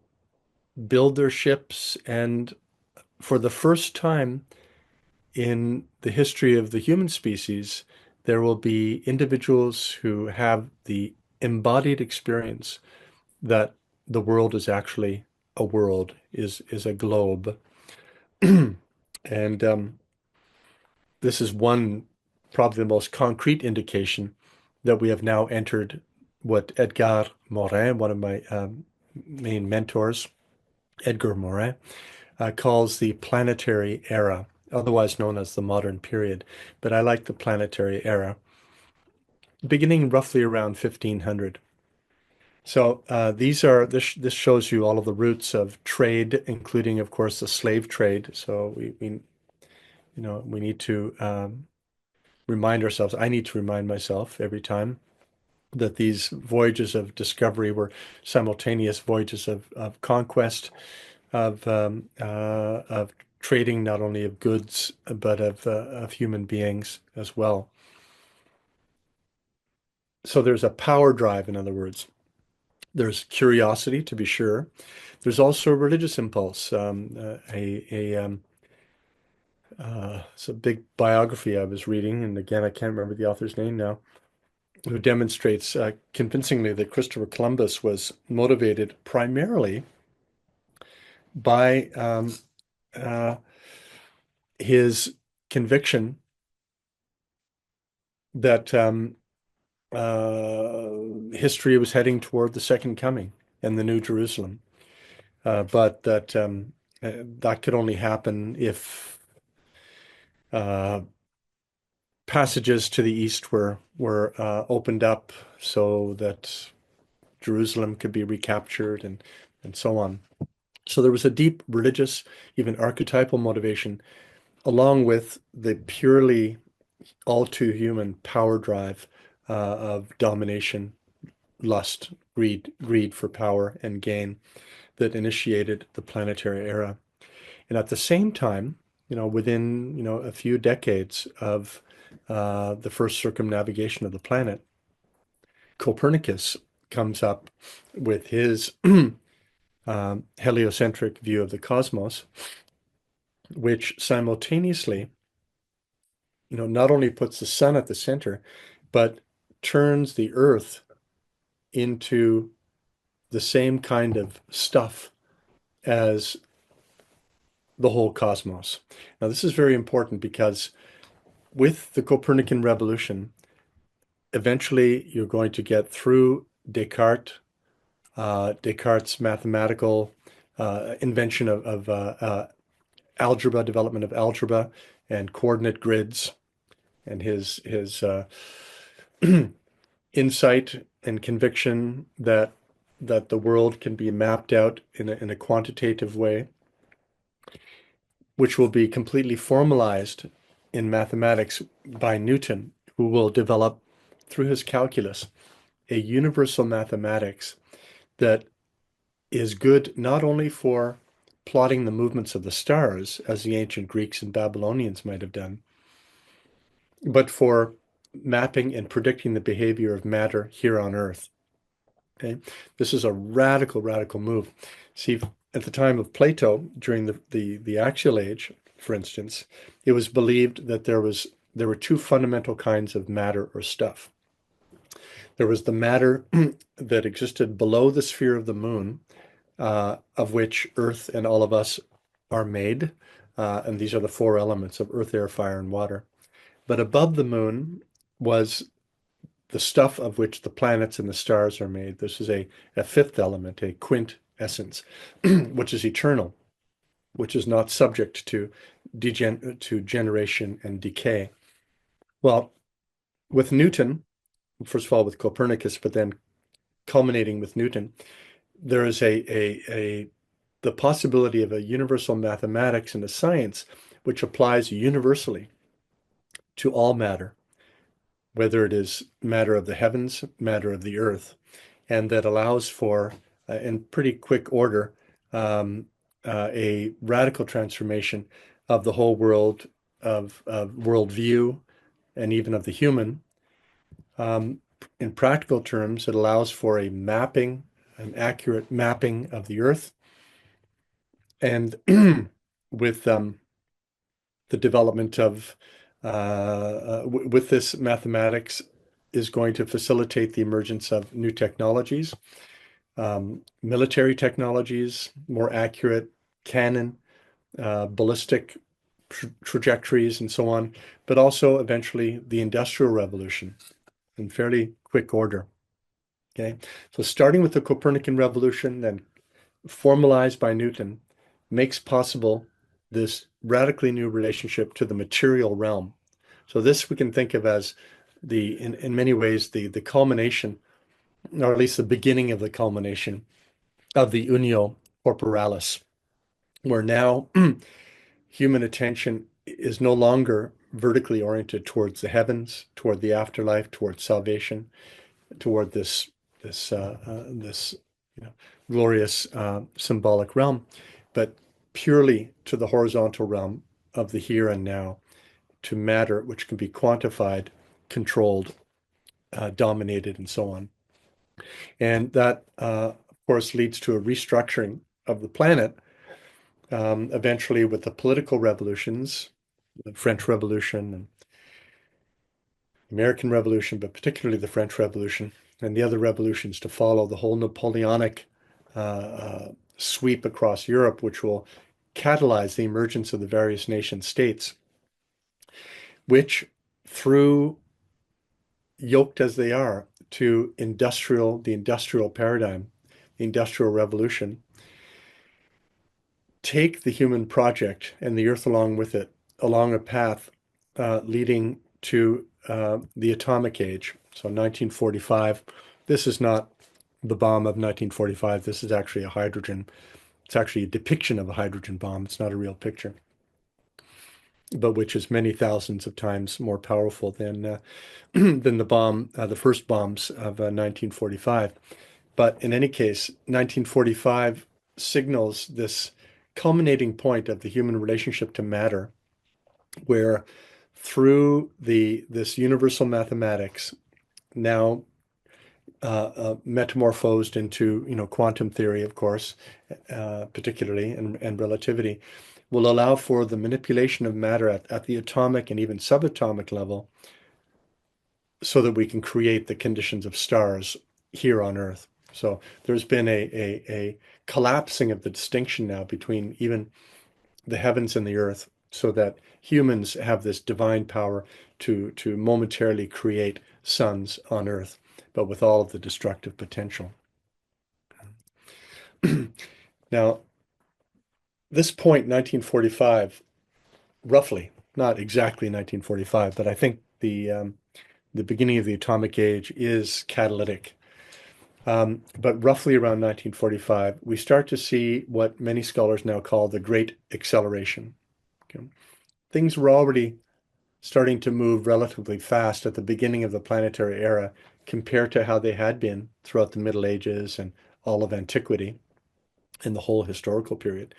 build their ships, and for the first time in the history of the human species, there will be individuals who have the embodied experience that the world is actually a world, is a globe. And this is one, probably the most concrete indication that we have now entered what Edgar Morin, one of my main mentors, Edgar Morin, calls the planetary era, otherwise known as the modern period. But I like the planetary era, beginning roughly around 1500. So this shows you all of the roots of trade, including, of course, the slave trade. So we need to remind ourselves. I need to remind myself every time that these voyages of discovery were simultaneous voyages of conquest, of trading not only of goods but of human beings as well. So there's a power drive, in other words. There's curiosity, to be sure. There's also a religious impulse. It's a big biography I was reading, and again, I can't remember the author's name now, who demonstrates convincingly that Christopher Columbus was motivated primarily by his conviction that history was heading toward the second coming and the New Jerusalem, but that could only happen if passages to the east were opened up so that Jerusalem could be recaptured and so on. So there was a deep religious, even archetypal motivation, along with the purely all too human power drive of domination, lust, greed for power and gain that initiated the planetary era. And at the same time, within, a few decades of the first circumnavigation of the planet, Copernicus comes up with his heliocentric view of the cosmos, which simultaneously, not only puts the sun at the center, but turns the earth into the same kind of stuff as the whole cosmos. Now, this is very important because with the Copernican revolution, eventually you're going to get through Descartes' mathematical invention of algebra, development of algebra and coordinate grids, and his insight and conviction that the world can be mapped out in a quantitative way, which will be completely formalized in mathematics by Newton, who will develop through his calculus a universal mathematics that is good not only for plotting the movements of the stars, as the ancient Greeks and Babylonians might have done, but for mapping and predicting the behavior of matter here on Earth. Okay, this is a radical move. See, at the time of Plato, during the Axial Age, for instance, it was believed that there were two fundamental kinds of matter or stuff. There was the matter that existed below the sphere of the moon, of which Earth and all of us are made, and these are the four elements of earth, air, fire, and water. But above the moon was the stuff of which the planets and the stars are made. This is a fifth element, a quintessence, which is eternal, which is not subject to generation and decay. Well, with Newton, first of all with Copernicus, but then culminating with Newton, there is the possibility of a universal mathematics and a science which applies universally to all matter, whether it is matter of the heavens, matter of the earth, and that allows for, in pretty quick order, a radical transformation of the whole world, of worldview, and even of the human. In practical terms, it allows for an accurate mapping of the earth, and with the development of with this mathematics is going to facilitate the emergence of new technologies, military technologies, more accurate cannon, ballistic trajectories and so on, but also eventually the Industrial Revolution in fairly quick order. Okay, so starting with the Copernican revolution, then formalized by Newton, makes possible this radically new relationship to the material realm. So this we can think of as in many ways the culmination, or at least the beginning of the culmination of the Unio Corporalis, where now human attention is no longer vertically oriented towards the heavens, toward the afterlife, towards salvation, toward this glorious symbolic realm, but purely to the horizontal realm of the here and now, to matter which can be quantified, controlled, dominated, and so on. And that, of course, leads to a restructuring of the planet, eventually with the political revolutions, the French Revolution and American Revolution, but particularly the French Revolution and the other revolutions to follow, the whole Napoleonic sweep across Europe, which will catalyze the emergence of the various nation states, which, through yoked as they are to the industrial paradigm, the Industrial Revolution, take the human project and the Earth along with it, along a path leading to the atomic age. So 1945, this is not the bomb of 1945. This is actually it's actually a depiction of a hydrogen bomb. It's not a real picture, but which is many thousands of times more powerful than the first bombs of 1945. But in any case, 1945 signals this culminating point of the human relationship to matter, where through this universal mathematics, now metamorphosed into quantum theory, of course, particularly, and relativity, will allow for the manipulation of matter at the atomic and even subatomic level, so that we can create the conditions of stars here on Earth. So there's been a collapsing of the distinction now between even the heavens and the earth, so that humans have this divine power to momentarily create suns on Earth, but with all of the destructive potential. Now, this point, 1945, roughly, not exactly 1945, but I think the beginning of the atomic age is catalytic. But roughly around 1945, we start to see what many scholars now call the Great Acceleration. Okay. Things were already starting to move relatively fast at the beginning of the planetary era compared to how they had been throughout the Middle Ages and all of antiquity and the whole historical period.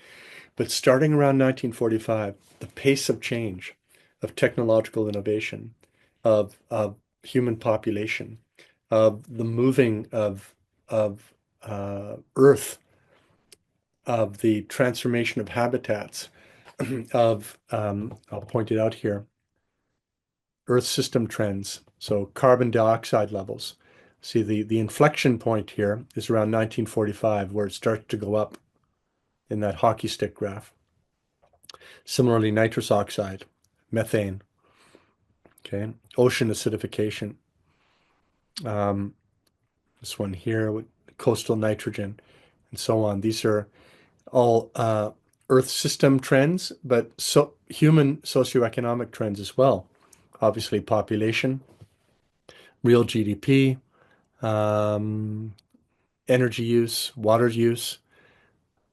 But starting around 1945, the pace of change, of technological innovation, of human population, of the moving of Earth, of the transformation of habitats, of I'll point it out here, Earth system trends, so carbon dioxide levels. See, the inflection point here is around 1945, where it starts to go up in that hockey stick graph. Similarly, nitrous oxide, methane, okay, ocean acidification. This one here with coastal nitrogen and so on. These are all Earth system trends, but human socioeconomic trends as well. Obviously, population, real GDP, energy use, water use,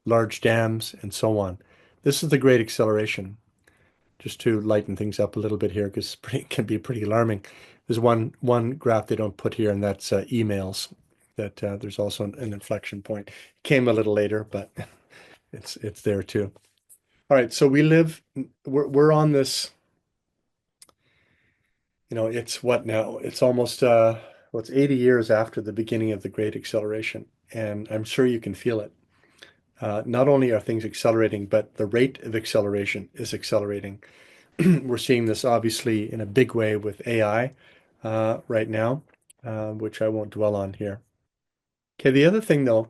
large dams, and so on. This is the Great Acceleration. Just to lighten things up a little bit here, because it can be pretty alarming. There's one graph they don't put here, and that's emails. That there's also an inflection point. Came a little later, but it's there too. All right, so we're on this. It's what now? It's almost it's 80 years after the beginning of the Great Acceleration, and I'm sure you can feel it. Not only are things accelerating, but the rate of acceleration is accelerating. We're seeing this obviously in a big way with AI right now, which I won't dwell on here. Okay, the other thing though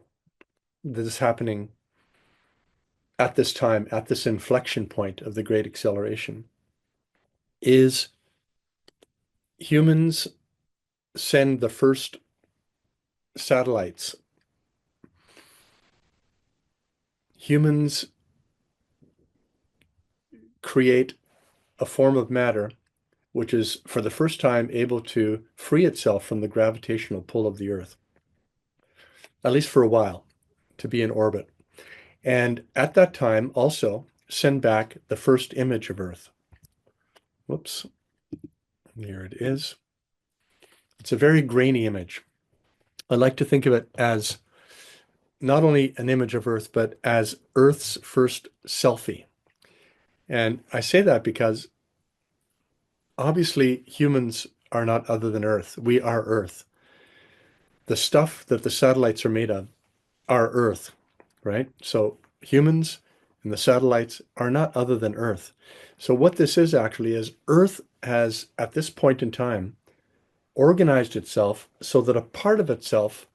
that is happening at this time, at this inflection point of the Great Acceleration, is humans send the first satellites. Humans create a form of matter which is for the first time able to free itself from the gravitational pull of the Earth, at least for a while, to be in orbit. And at that time, also send back the first image of Earth. Whoops, here it is. It's a very grainy image. I like to think of it as not only an image of Earth, but as Earth's first selfie. And I say that because obviously humans are not other than Earth. We are Earth. The stuff that the satellites are made of are Earth, right? So humans and the satellites are not other than Earth. So what this is actually is Earth has, at this point in time, organized itself so that a part of itself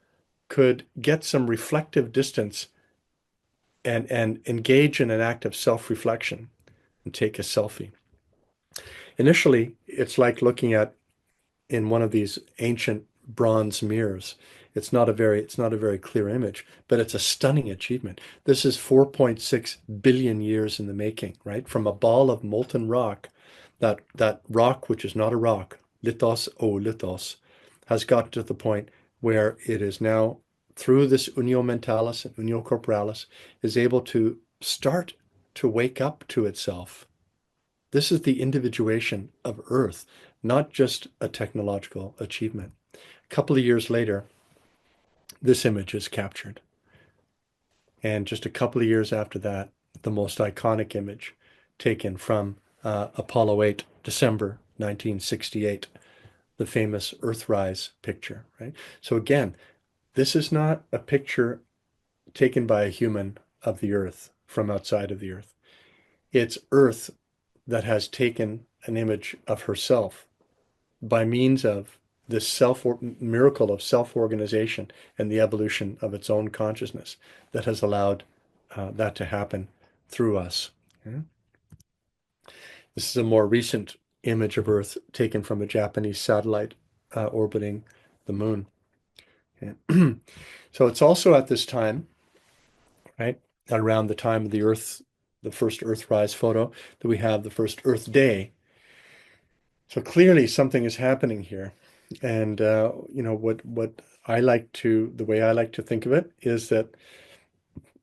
could get some reflective distance and engage in an act of self-reflection and take a selfie. Initially, it's like looking at in one of these ancient bronze mirrors. It's not a very clear image, but it's a stunning achievement. This is 4.6 billion years in the making, right? From a ball of molten rock, that rock, which is not a rock, lithos o lithos, has got to the point where it is now, through this unio mentalis and unio corporalis, is able to start to wake up to itself. This is the individuation of Earth, not just a technological achievement. A couple of years later, this image is captured. And just a couple of years after that, the most iconic image taken from Apollo 8, December 1968, the famous Earthrise picture, right? So again, this is not a picture taken by a human of the Earth from outside of the Earth. It's Earth that has taken an image of herself by means of this miracle of self-organization and the evolution of its own consciousness that has allowed that to happen through us. Yeah? This is a more recent image of Earth taken from a Japanese satellite orbiting the moon. Yeah. So it's also at this time, right, around the time of the Earth, the first Earthrise photo, that we have the first Earth Day. So clearly something is happening here. And you know, what the way I like to think of it is that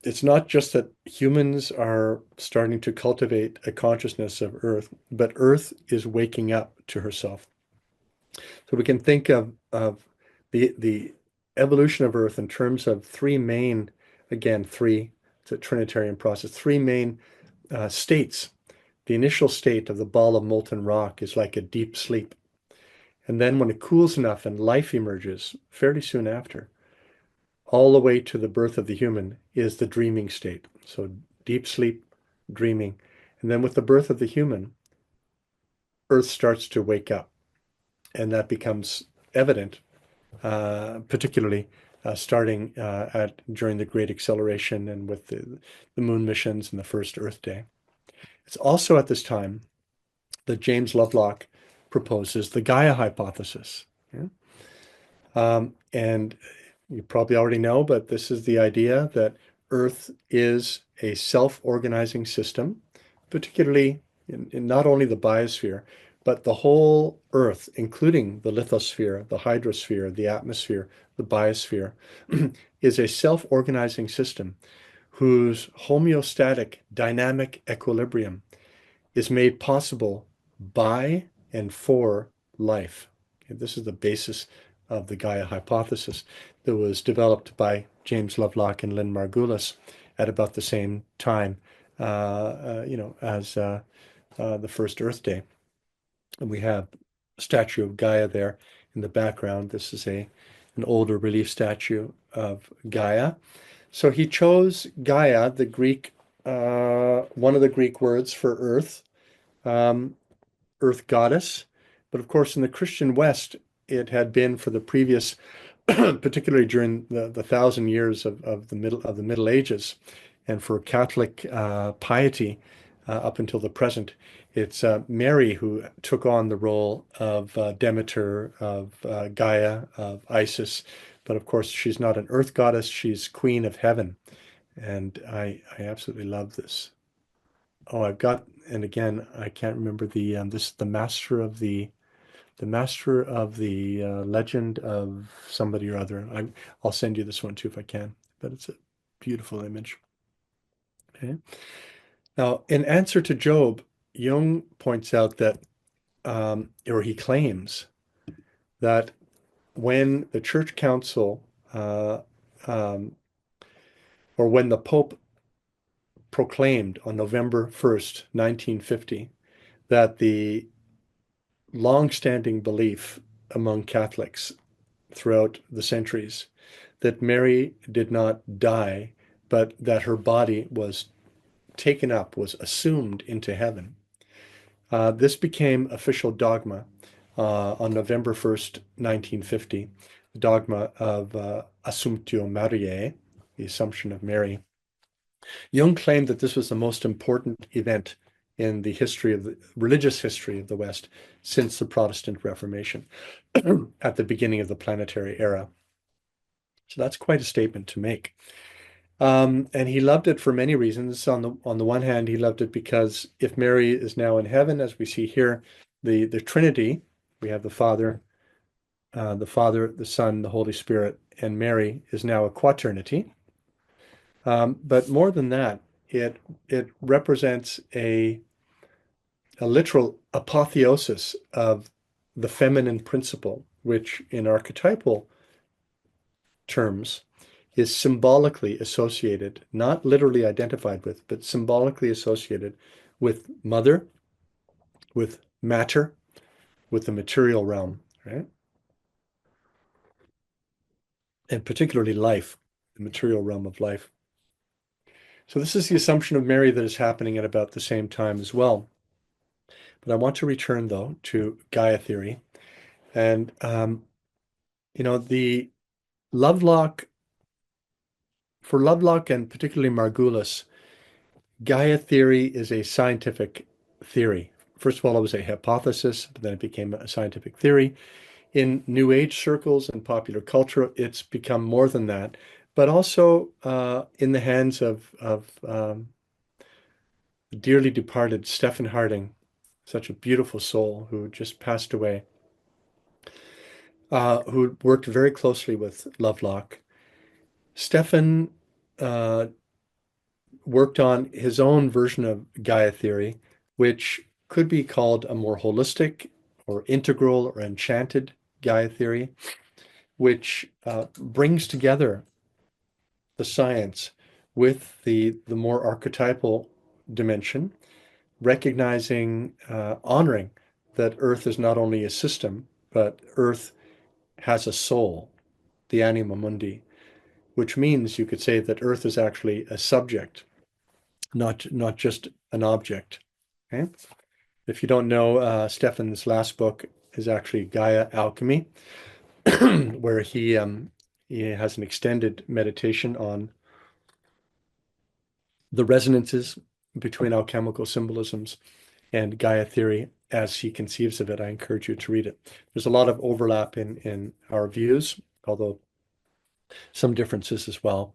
it's not just that humans are starting to cultivate a consciousness of Earth, but Earth is waking up to herself. So we can think of the evolution of Earth in terms of three main, again, it's a Trinitarian process, three main states. The initial state of the ball of molten rock is like a deep sleep. And then when it cools enough and life emerges fairly soon after, all the way to the birth of the human is the dreaming state. So deep sleep, dreaming. And then with the birth of the human, Earth starts to wake up. And that becomes evident, particularly starting during the Great Acceleration and with the moon missions and the first Earth Day. It's also at this time that James Lovelock proposes the Gaia hypothesis. Yeah? And you probably already know, but this is the idea that Earth is a self-organizing system, particularly in not only the biosphere, but the whole Earth, including the lithosphere, the hydrosphere, the atmosphere, the biosphere, is a self-organizing system whose homeostatic dynamic equilibrium is made possible by and for life. Okay, this is the basis of the Gaia hypothesis that was developed by James Lovelock and Lynn Margulis at about the same time, as the first Earth Day. And we have a statue of Gaia there in the background. This is an older relief statue of Gaia. So he chose Gaia, the Greek, one of the Greek words for Earth, Earth goddess. But of course, in the Christian West, it had been for the previous, particularly during the 1,000 years of the Middle Ages, and for Catholic piety up until the present, it's Mary who took on the role of Demeter, of Gaia, of Isis. But of course, she's not an earth goddess, she's Queen of Heaven. And I absolutely love this. Oh, I've got, and again, I can't remember this is the master of the legend of somebody or other. I'll send you this one too if I can, but it's a beautiful image. Okay. Now, in answer to Job, Jung points out that, or he claims that when the Church Council, or when the Pope proclaimed on November 1st, 1950, that the long-standing belief among Catholics throughout the centuries that Mary did not die, but that her body was taken up, was assumed into heaven. This became official dogma on November 1st, 1950, the dogma of Assumptio Mariae, the Assumption of Mary. Jung claimed that this was the most important event in the history of the religious history of the West since the Protestant Reformation at the beginning of the Planetary era. So that's quite a statement to make. And he loved it for many reasons. On the one hand, he loved it because if Mary is now in heaven, as we see here, the Trinity, we have the Father, the Son, the Holy Spirit, and Mary is now a quaternity. But more than that, it represents a literal apotheosis of the feminine principle, which in archetypal terms is symbolically associated, not literally identified with, but symbolically associated with mother, with matter, with the material realm, right? And particularly life, the material realm of life. So this is the Assumption of Mary that is happening at about the same time as well. But I want to return, though, to Gaia theory. And, the Lovelock, for Lovelock and particularly Margulis, Gaia theory is a scientific theory. First of all, it was a hypothesis, but then it became a scientific theory. In New Age circles and popular culture, it's become more than that, but also in the hands of dearly departed Stephen Harding, such a beautiful soul who just passed away, who worked very closely with Lovelock. Stephen worked on his own version of Gaia theory, which could be called a more holistic or integral or enchanted Gaia theory, which brings together the science with the more archetypal dimension, recognizing, honoring that Earth is not only a system, but Earth has a soul, the anima mundi, which means you could say that Earth is actually a subject, not just an object. Okay? If you don't know, Stephen's last book is actually Gaia Alchemy, where he has an extended meditation on the resonances between alchemical symbolisms and Gaia theory as he conceives of it. I encourage you to read it. There's a lot of overlap in our views, although some differences as well.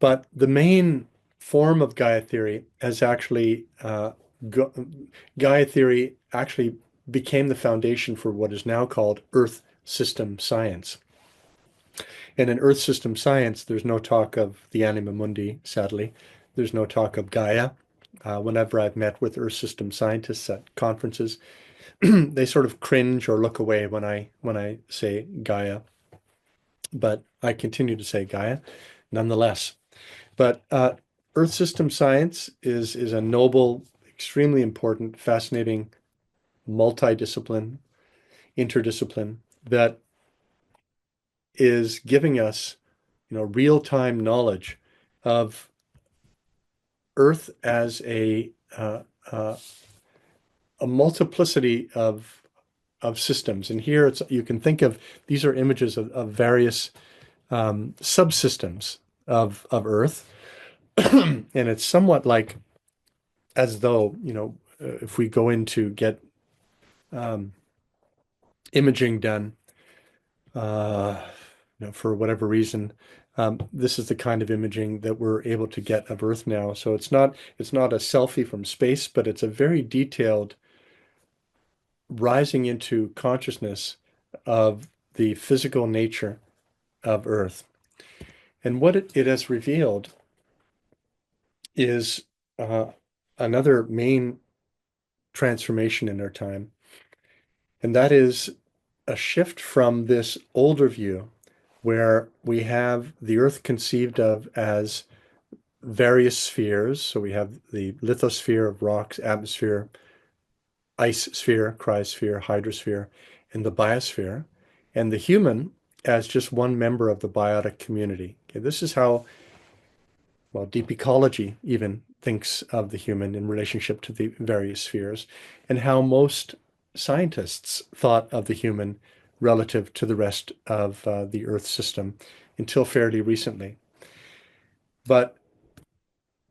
But the main form of Gaia theory has actually, Gaia theory actually became the foundation for what is now called Earth system science. And in Earth system science, there's no talk of the anima mundi, sadly. There's no talk of Gaia. Whenever I've met with Earth system scientists at conferences, they sort of cringe or look away when I say Gaia. But I continue to say Gaia nonetheless. But Earth system science is a noble, extremely important, fascinating, multidiscipline, interdiscipline that is giving us, real-time knowledge of Earth as a multiplicity of systems. And here you can think of, these are images of various subsystems of Earth. And it's somewhat like as though, if we go in to get imaging done, for whatever reason, this is the kind of imaging that we're able to get of Earth now. So it's not a selfie from space, but it's a very detailed rising into consciousness of the physical nature of Earth. And what it has revealed is another main transformation in our time, and that is a shift from this older view where we have the Earth conceived of as various spheres. So we have the lithosphere of rocks, atmosphere, ice sphere, cryosphere, hydrosphere, and the biosphere, and the human as just one member of the biotic community. Okay, this is how, well, deep ecology even thinks of the human in relationship to the various spheres, and how most scientists thought of the human relative to the rest of the Earth system until fairly recently. But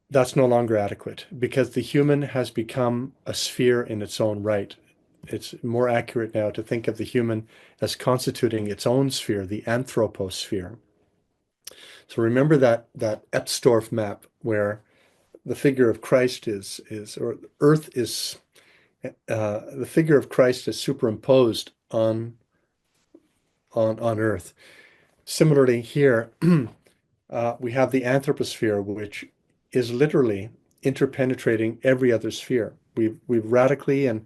that's no longer adequate because the human has become a sphere in its own right. It's more accurate now to think of the human as constituting its own sphere, the anthroposphere. So remember that Epstorf map where the figure of Christ or Earth is, the figure of Christ is superimposed on Earth. Similarly here, we have the anthroposphere, which is literally interpenetrating every other sphere. We've radically and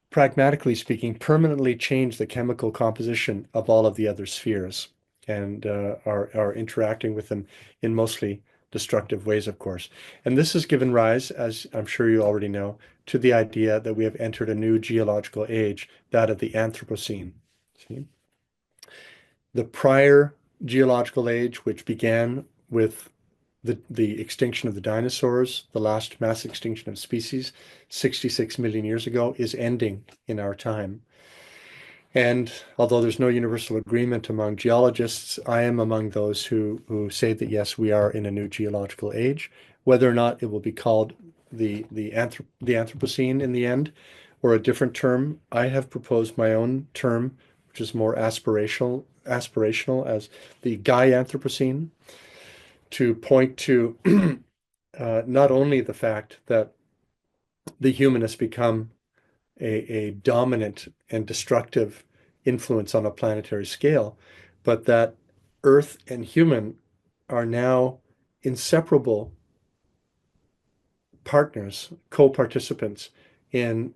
pragmatically speaking, permanently changed the chemical composition of all of the other spheres and are interacting with them in mostly destructive ways, of course. And this has given rise, as I'm sure you already know, to the idea that we have entered a new geological age, that of the Anthropocene. See? The prior geological age, which began with the extinction of the dinosaurs, the last mass extinction of species 66 million years ago, is ending in our time. And although there's no universal agreement among geologists, I am among those who say that yes, we are in a new geological age. Whether or not it will be called the Anthropocene in the end, or a different term, I have proposed my own term, which is more aspirational as the Gaianthropocene, to point to not only the fact that the human has become a dominant and destructive influence on a planetary scale, but that Earth and human are now inseparable partners, co-participants in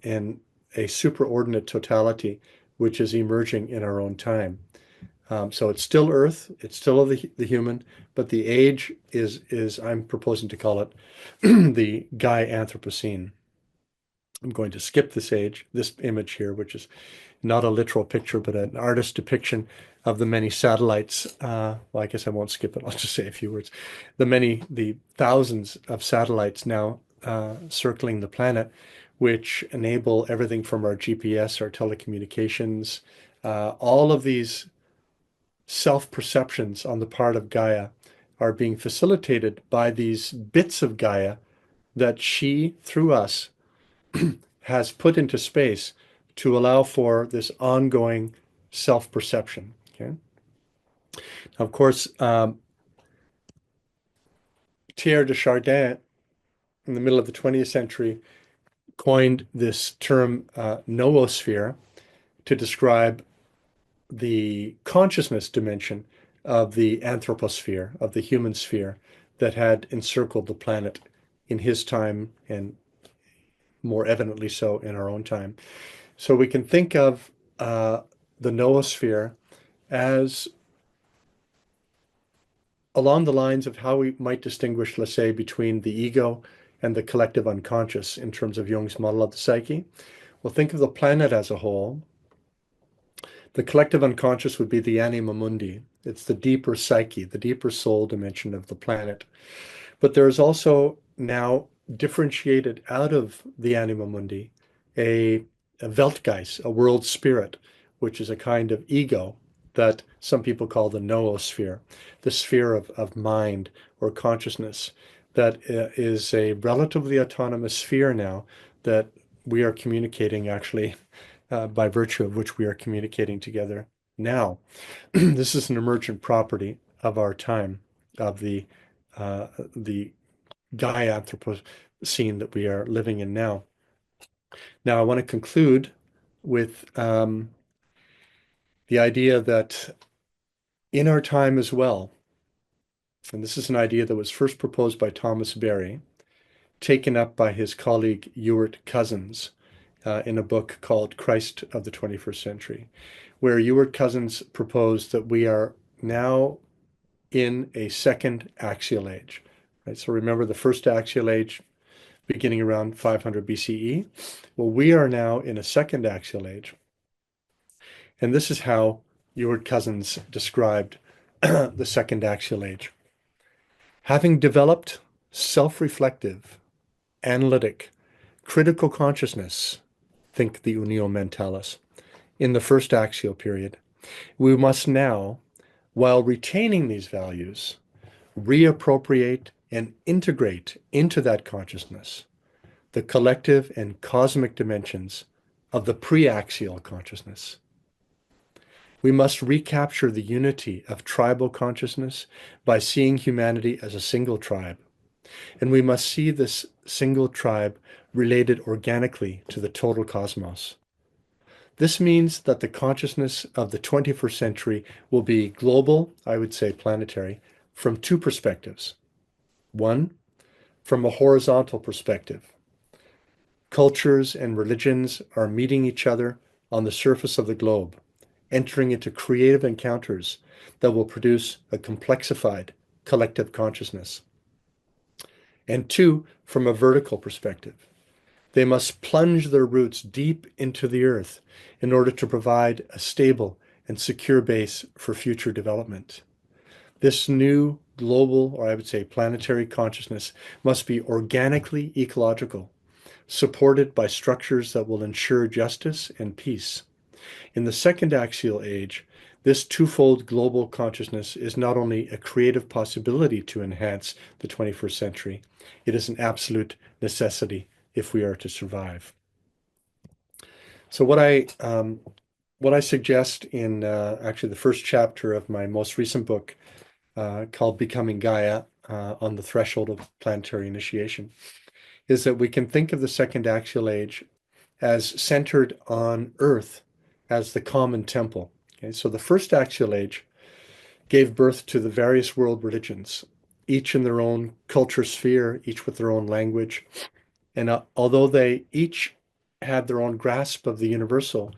a superordinate totality, which is emerging in our own time. So it's still Earth, it's still the human, but the age is I'm proposing to call it the Gaianthropocene. I'm going to skip this image here, which is not a literal picture, but an artist depiction of the many satellites. Well, I guess I won't skip it. I'll just say a few words. The thousands of satellites now circling the planet, which enable everything from our GPS, our telecommunications, all of these self-perceptions on the part of Gaia are being facilitated by these bits of Gaia that she, through us, has put into space to allow for this ongoing self-perception. Okay. Now, of course, Teilhard de Chardin, in the middle of the 20th century, coined this term noosphere to describe the consciousness dimension of the anthroposphere, of the human sphere that had encircled the planet in his time and more evidently so in our own time. So we can think of the noosphere as along the lines of how we might distinguish, let's say, between the ego and the collective unconscious in terms of Jung's model of the psyche. Well, think of the planet as a whole. The collective unconscious would be the anima mundi. It's the deeper psyche, the deeper soul dimension of the planet. But there is also now differentiated out of the anima mundi a Weltgeist, a world spirit, which is a kind of ego that some people call the noosphere, the sphere of mind or consciousness, that is a relatively autonomous sphere now that we are communicating actually by virtue of which we are communicating together now. This is an emergent property of our time, of the Gaianthropos scene that we are living in now. Now, I want to conclude with the idea that in our time as well, and this is an idea that was first proposed by Thomas Berry, taken up by his colleague Ewart Cousins in a book called Christ of the 21st Century, where Ewart Cousins proposed that we are now in a second axial age. Right? So remember the first axial age beginning around 500 BCE. Well, we are now in a second axial age. And this is how Ewart Cousins described the second axial age. Having developed self-reflective, analytic, critical consciousness, think the unio mentalis, in the first axial period, we must now, while retaining these values, reappropriate and integrate into that consciousness the collective and cosmic dimensions of the pre-axial consciousness. We must recapture the unity of tribal consciousness by seeing humanity as a single tribe. And we must see this single tribe related organically to the total cosmos. This means that the consciousness of the 21st century will be global, I would say planetary, from two perspectives. One, from a horizontal perspective. Cultures and religions are meeting each other on the surface of the globe, entering into creative encounters that will produce a complexified collective consciousness. And two, from a vertical perspective. They must plunge their roots deep into the earth in order to provide a stable and secure base for future development. This new global, or I would say planetary consciousness must be organically ecological, supported by structures that will ensure justice and peace. In the second axial age, this twofold global consciousness is not only a creative possibility to enhance the 21st century, it is an absolute necessity if we are to survive. So what I suggest in actually the first chapter of my most recent book called Becoming Gaia, on the Threshold of Planetary Initiation, is that we can think of the second axial age as centered on Earth as the common temple. Okay, so the first axial age gave birth to the various world religions, each in their own culture sphere, each with their own language. And although they each had their own grasp of the universal,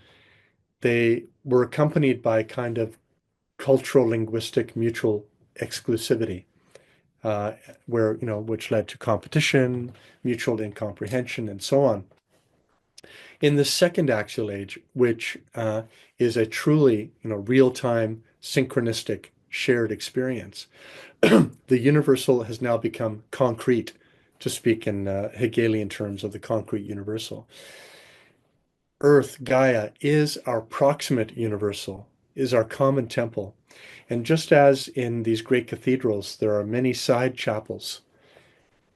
they were accompanied by kind of cultural linguistic mutual exclusivity, which led to competition, mutual incomprehension, and so on. In the second axial age, which is a truly real-time synchronistic shared experience, the universal has now become concrete, to speak in Hegelian terms of the concrete universal. Earth, Gaia, is our proximate universal, is our common temple. And just as in these great cathedrals, there are many side chapels,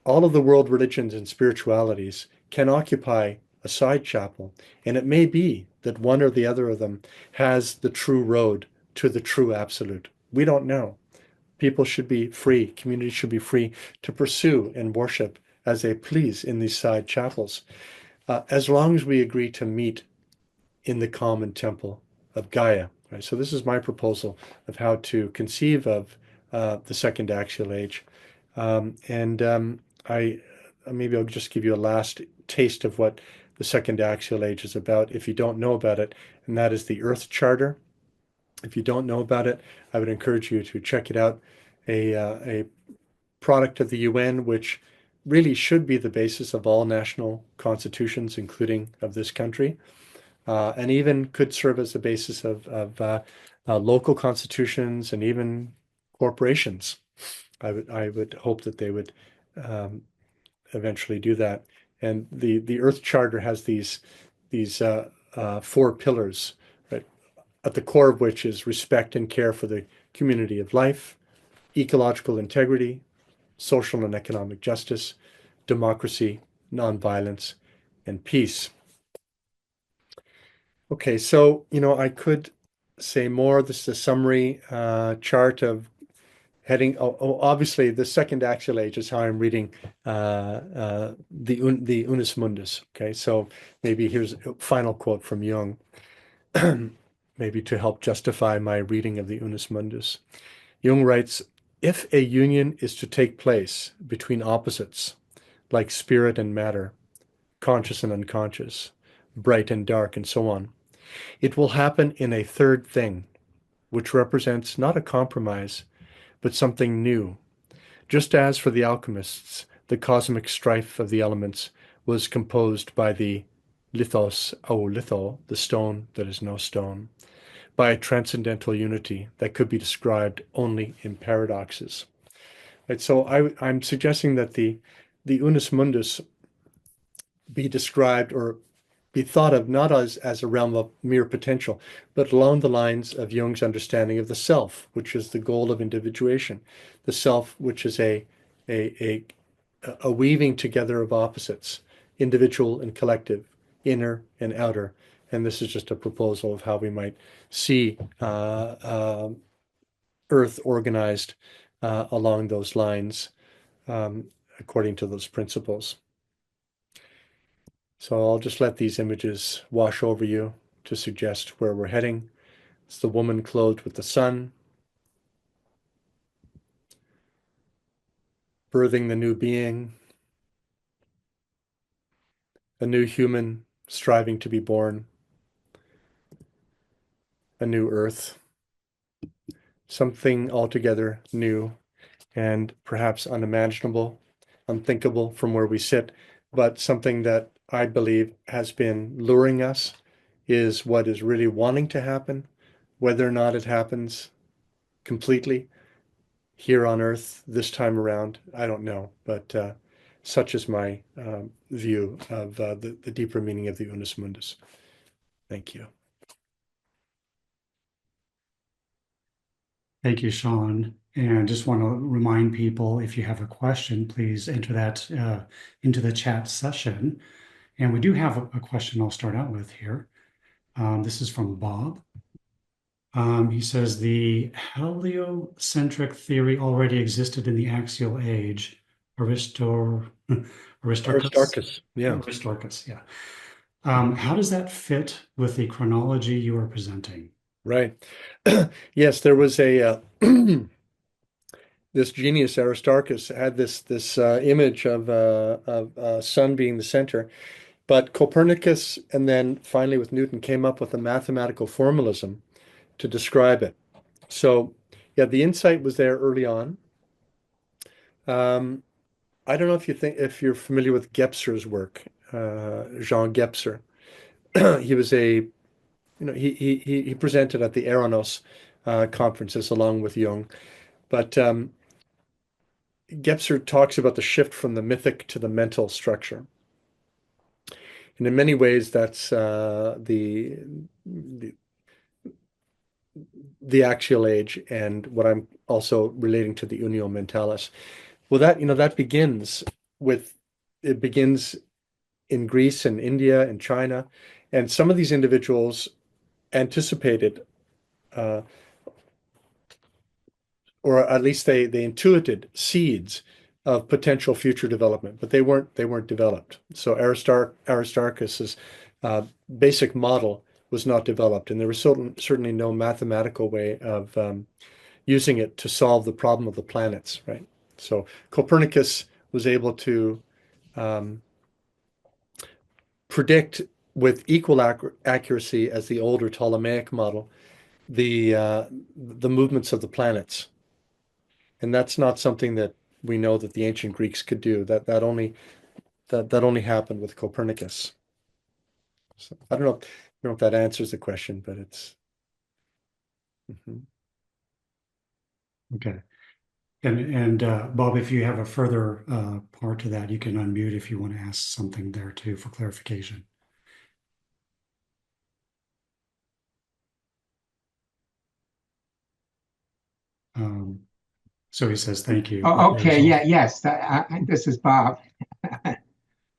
all of the world religions and spiritualities can occupy a side chapel. And it may be that one or the other of them has the true road to the true absolute. We don't know. People should be free, communities should be free to pursue and worship as they please in these side chapels, as long as we agree to meet in the common temple of Gaia. Right? So this is my proposal of how to conceive of the second axial age. Maybe I'll just give you a last taste of what the second axial age is about, if you don't know about it, and that is the Earth Charter. If you don't know about it, I would encourage you to check it out. A product of the UN, which really should be the basis of all national constitutions, including of this country, and even could serve as the basis of local constitutions and even corporations. I would hope that they would eventually do that. And the Earth Charter has these 4 pillars, right? at the core of which is respect and care for the community of life, ecological integrity, social and economic justice, democracy, nonviolence, and peace. Okay, so, I could say more. This is a summary chart of heading. Obviously, the second axial age is how I'm reading the Unus Mundus. Okay, so maybe here's a final quote from Jung, maybe to help justify my reading of the Unus Mundus. Jung writes, if a union is to take place between opposites, like spirit and matter, conscious and unconscious, bright and dark, and so on, it will happen in a third thing, which represents not a compromise, but something new. Just as for the alchemists, the cosmic strife of the elements was composed by the lithos ou litho, the stone that is no stone, by a transcendental unity that could be described only in paradoxes. Right, so I'm suggesting that the Unus Mundus be described or be thought of not as a realm of mere potential, but along the lines of Jung's understanding of the self, which is the goal of individuation, the self, which is a weaving together of opposites, individual and collective, inner and outer. And this is just a proposal of how we might see Earth organized along those lines, according to those principles. So I'll just let these images wash over you to suggest where we're heading. It's the woman clothed with the sun, birthing the new being, a new human striving to be born, a new earth, something altogether new and perhaps unimaginable, unthinkable from where we sit, but something that I believe has been luring us is what is really wanting to happen. Whether or not it happens completely here on Earth this time around, I don't know, but such is my view of the deeper meaning of the Unus Mundus. Thank you. Thank you, Sean. And just want to remind people, if you have a question, please enter that into the chat session. And we do have a question I'll start out with here. This is from Bob. He says, the heliocentric theory already existed in the axial age. Aristarchus? Yeah. Aristarchus, yeah. How does that fit with the chronology you are presenting? Right. Yes, there was a this genius Aristarchus had this image of sun being the center, but Copernicus and then finally with Newton came up with a mathematical formalism to describe it. So yeah, the insight was there early on. I don't know if you're familiar with Gebser's work, Jean Gebser. He was he presented at the Eranos conferences along with Jung, but Gebser talks about the shift from the mythic to the mental structure. And in many ways, that's the axial age and what I'm also relating to the unio mentalis. Well, that begins in Greece and India and China, and some of these individuals anticipated, or at least they intuited seeds of potential future development, but they weren't developed. So Aristarchus's basic model was not developed, and there was certainly no mathematical way of using it to solve the problem of the planets, right? So Copernicus was able to predict with equal accuracy as the older Ptolemaic model the movements of the planets, and that's not something that we know that the ancient Greeks could do. That only happened with Copernicus. So I don't know if that answers the question, but it's. Okay. And Bob, if you have a further part to that, you can unmute if you want to ask something there too for clarification. So he says, thank you. Oh, okay. Yeah. Yes. This is Bob.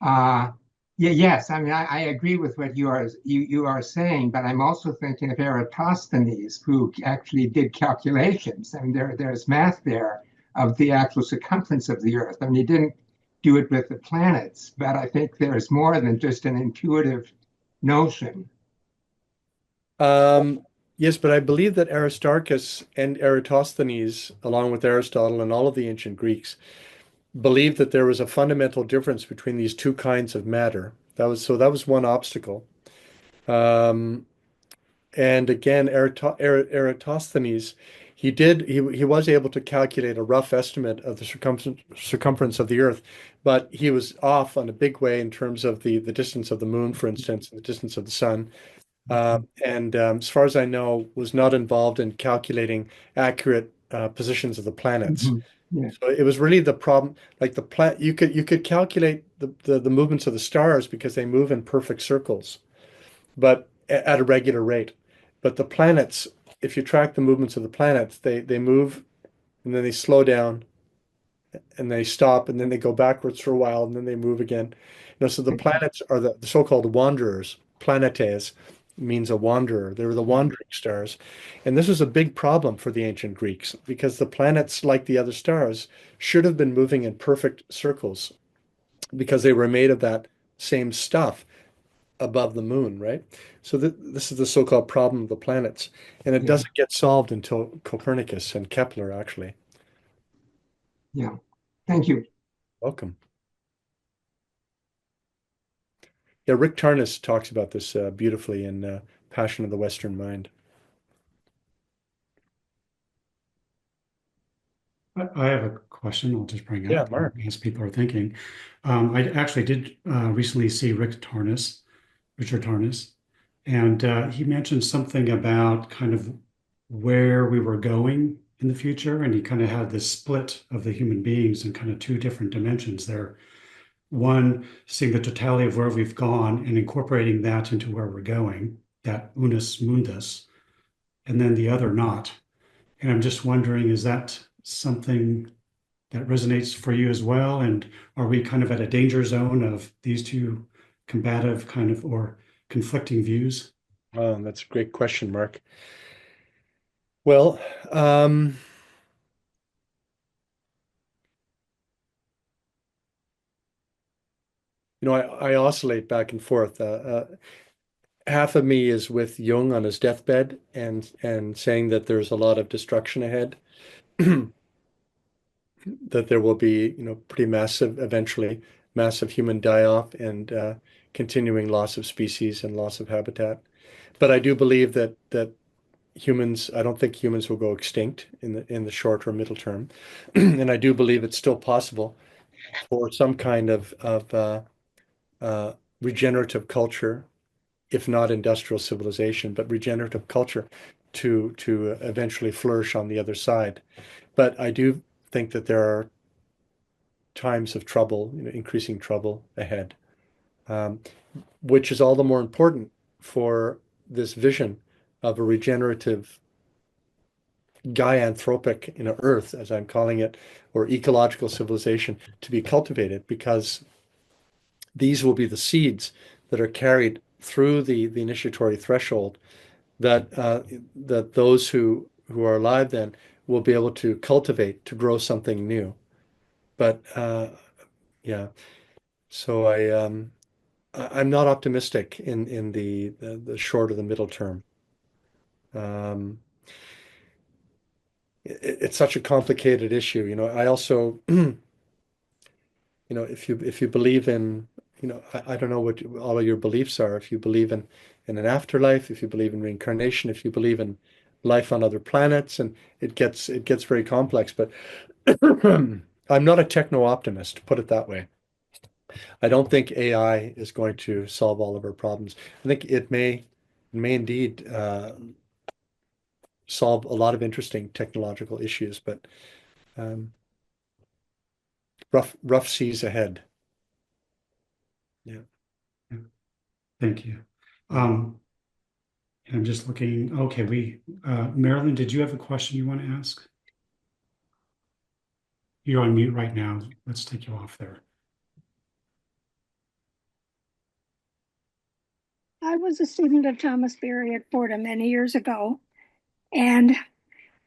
Yeah. Yes. I mean, I agree with what you are saying, but I'm also thinking of Eratosthenes, who actually did calculations. I mean, there's math there of the actual circumference of the Earth. I mean, he didn't do it with the planets, but I think there's more than just an intuitive notion. Yes, but I believe that Aristarchus and Eratosthenes, along with Aristotle and all of the ancient Greeks, believed that there was a fundamental difference between these two kinds of matter. That was one obstacle. Um, and again, Eratosthenes, he was able to calculate a rough estimate of the circumference of the Earth, but he was off on a big way in terms of the distance of the moon, for instance, and the distance of the sun. And as far as I know, was not involved in calculating accurate positions of the planets. Mhm. Yeah. So it was really the problem. Like you could calculate the movements of the stars because they move in perfect circles, but at a regular rate. But the planets, if you track the movements of the planets, they move and then they slow down and they stop and then they go backwards for a while and then they move again. So the planets are the so-called wanderers. Planetes means a wanderer. They were the wandering stars. And this was a big problem for the ancient Greeks because the planets, like the other stars, should have been moving in perfect circles because they were made of that same stuff above the moon, right? So this is the so-called problem of the planets. And it Yeah. doesn't get solved until Copernicus and Kepler, actually. Yeah. Thank you. Welcome. Yeah, Rick Tarnas talks about this beautifully in Passion of the Western Mind. I have a question I'll just bring Yeah, up Mark. as people are thinking. I actually did recently see Richard Tarnas, and he mentioned something about kind of where we were going in the future, and he kind of had this split of the human beings in kind of two different dimensions there. One, seeing the totality of where we've gone and incorporating that into where we're going, that unus mundus, and then the other not. And I'm just wondering, is that something that resonates for you as well? And are we kind of at a danger zone of these two combative kind of or conflicting views? That's a great question, Mark. Well, I oscillate back and forth. Half of me is with Jung on his deathbed and saying that there's a lot of destruction ahead, that there will be, pretty massive, eventually, massive human die-off and continuing loss of species and loss of habitat. But I do believe that humans, I don't think humans will go extinct in the short or middle term. And I do believe it's still possible for some kind of regenerative culture, if not industrial civilization, but regenerative culture to eventually flourish on the other side. But I do think that there are times of trouble, increasing trouble ahead, um, which is all the more important for this vision of a regenerative Gaianthropic, Earth, as I'm calling it, or ecological civilization to be cultivated, because these will be the seeds that are carried through the initiatory threshold that those who are alive then will be able to cultivate to grow something new. But yeah, so I'm not optimistic in the short or the middle term. Um, it's such a complicated issue. I also, if you believe in, I don't know what all of your beliefs are. If you believe in an afterlife, if you believe in reincarnation, if you believe in life on other planets, and it gets very complex. But I'm not a techno optimist, put it that way. I don't think AI is going to solve all of our problems. I think it may indeed solve a lot of interesting technological issues, but um, rough seas ahead. Yeah. Thank you. I'm just looking. Okay, Marilyn, did you have a question you want to ask? You're on mute right now. Let's take you off there. I was a student of Thomas Berry at Fordham many years ago, and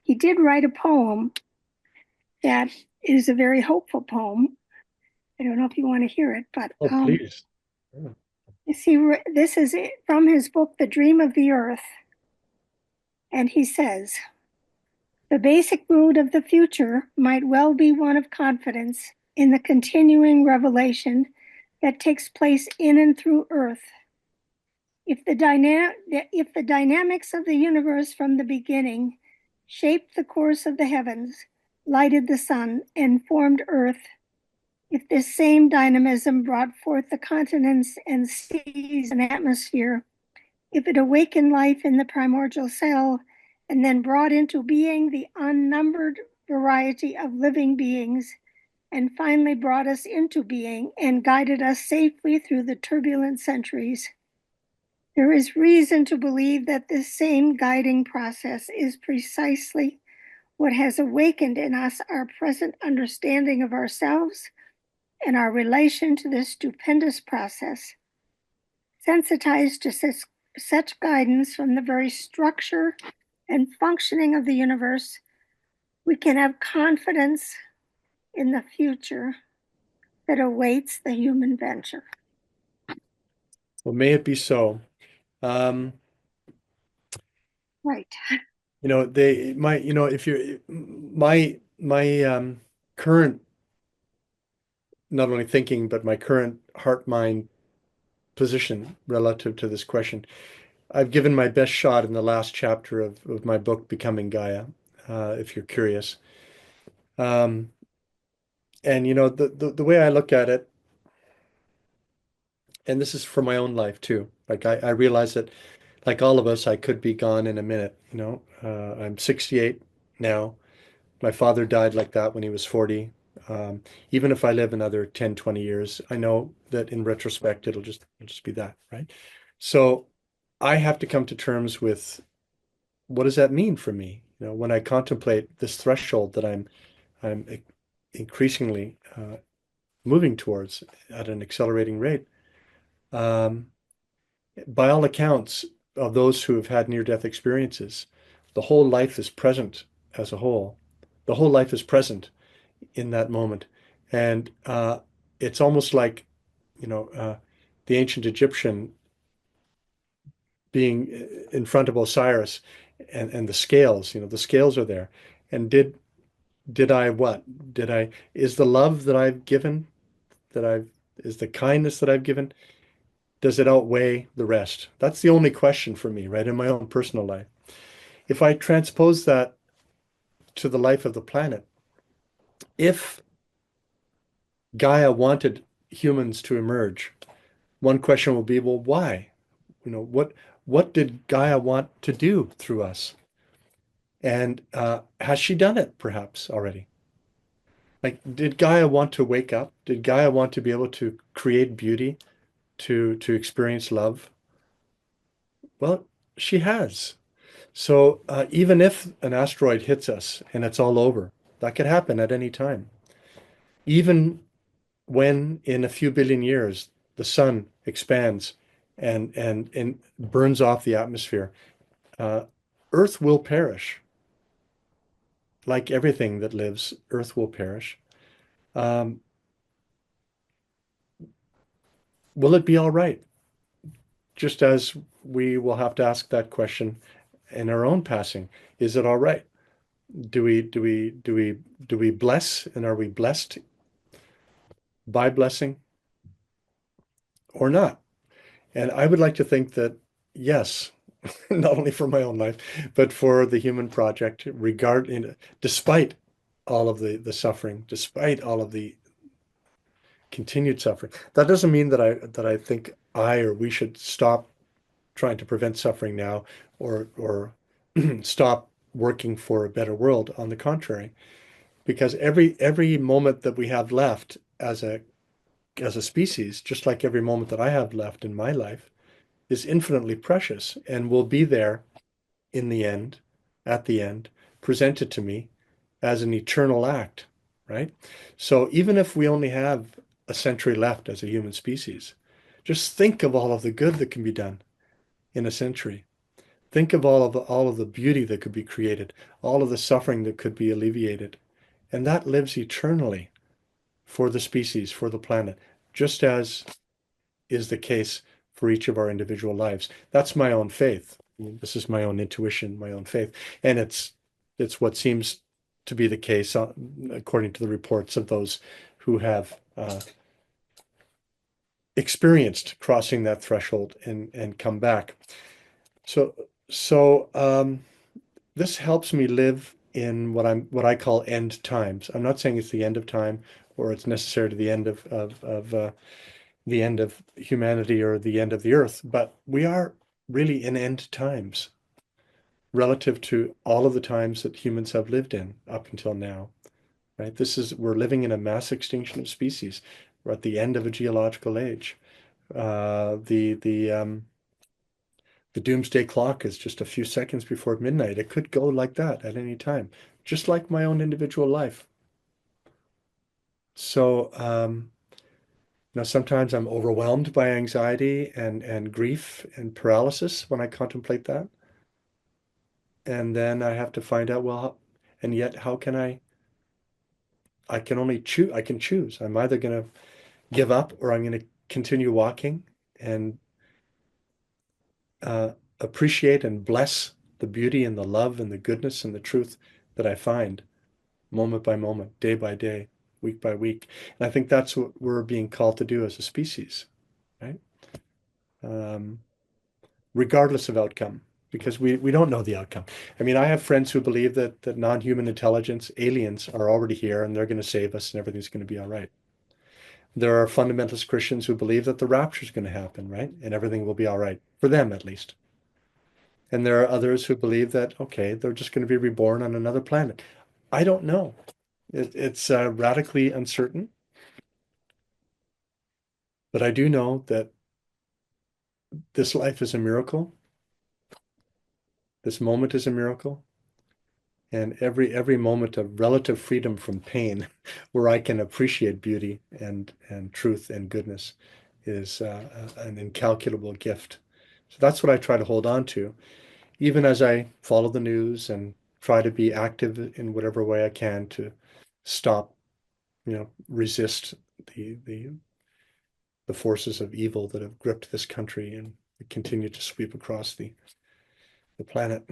he did write a poem that is a very hopeful poem. I don't know if you want to hear it, but Oh, please. this is from his book, The Dream of the Earth. And he says, the basic mood of the future might well be one of confidence in the continuing revelation that takes place in and through Earth. If the dynamics of the universe from the beginning shaped the course of the heavens, lighted the sun, and formed Earth, if this same dynamism brought forth the continents and seas and atmosphere, if it awakened life in the primordial cell and then brought into being the unnumbered variety of living beings, and finally brought us into being and guided us safely through the turbulent centuries, there is reason to believe that this same guiding process is precisely what has awakened in us our present understanding of ourselves and our relation to this stupendous process. Sensitized to such guidance from the very structure and functioning of the universe, we can have confidence in the future that awaits the human venture. Well, may it be so. Right. If you're my current, not only thinking, but my current heart-mind position relative to this question, I've given my best shot in the last chapter of my book, Becoming Gaia, if you're curious. And the way I look at it, and this is for my own life too, like I realize that, like all of us, I could be gone in a minute. I'm 68 now. My father died like that when he was 40. Even if I live another 10, 20 years, I know that in retrospect, it'll just be that, right? So I have to come to terms with, what does that mean for me? When I contemplate this threshold that I'm increasingly moving towards at an accelerating rate. By all accounts of those who have had near-death experiences, the whole life is present as a whole. The whole life is present in that moment. And it's almost like, the ancient Egyptian being in front of Osiris and the scales, the scales are there. And did I what? Is the love that I've given, is the kindness that I've given, does it outweigh the rest? That's the only question for me, right, in my own personal life. If I transpose that to the life of the planet, if Gaia wanted humans to emerge, one question will be, well, why? What did Gaia want to do through us? And has she done it perhaps already? Like, did Gaia want to wake up? Did Gaia want to be able to create beauty, to experience love? Well, she has. So even if an asteroid hits us and it's all over, that could happen at any time. Even when in a few billion years the sun expands and burns off the atmosphere, Earth will perish. Like everything that lives, Earth will perish. Will it be all right? Just as we will have to ask that question in our own passing. Is it all right? Do we bless, and are we blessed by blessing or not? And I would like to think that yes, not only for my own life, but for the human project, despite all of the suffering, despite all of the continued suffering. That doesn't mean that I think we should stop trying to prevent suffering now, or stop working for a better world. On the contrary, because every moment that we have left as a species, just like every moment that I have left in my life, is infinitely precious and will be there in the end, at the end, presented to me as an eternal act right? So even if we only have a century left as a human species, just think of all of the good that can be done in a century. Think of all of the beauty that could be created, all of the suffering that could be alleviated. And that lives eternally for the species, for the planet, just as is the case for each of our individual lives. That's my own faith. This is my own intuition, my own faith. And it's what seems to be the case, according to the reports of those who have experienced crossing that threshold and come back. So this helps me live in what I call end times. I'm not saying it's the end of time or it's necessary to the end of the end of humanity or the end of the earth, but we are really in end times relative to all of the times that humans have lived in up until now, right? We're living in a mass extinction of species. We're at the end of a geological age. The doomsday clock is just a few seconds before midnight. It could go like that at any time, just like my own individual life. So, sometimes I'm overwhelmed by anxiety and grief and paralysis when I contemplate that. And then I have to find out, well, and yet how can I can only choose, I can choose. I'm either going to give up or I'm going to continue walking and appreciate and bless the beauty and the love and the goodness and the truth that I find moment by moment, day by day, week by week. And I think that's what we're being called to do as a species, right? Regardless of outcome, because we don't know the outcome. I mean, I have friends who believe that non-human intelligence, aliens, are already here and they're going to save us and everything's going to be all right. There are fundamentalist Christians who believe that the rapture is going to happen, right? And everything will be all right, for them at least. And there are others who believe that, okay, they're just going to be reborn on another planet. I don't know. It's radically uncertain. But I do know that this life is a miracle. This moment is a miracle. And every moment of relative freedom from pain where I can appreciate beauty and truth and goodness is an incalculable gift. So that's what I try to hold on to, even as I follow the news and try to be active in whatever way I can to stop, resist the forces of evil that have gripped this country and continue to sweep across the planet.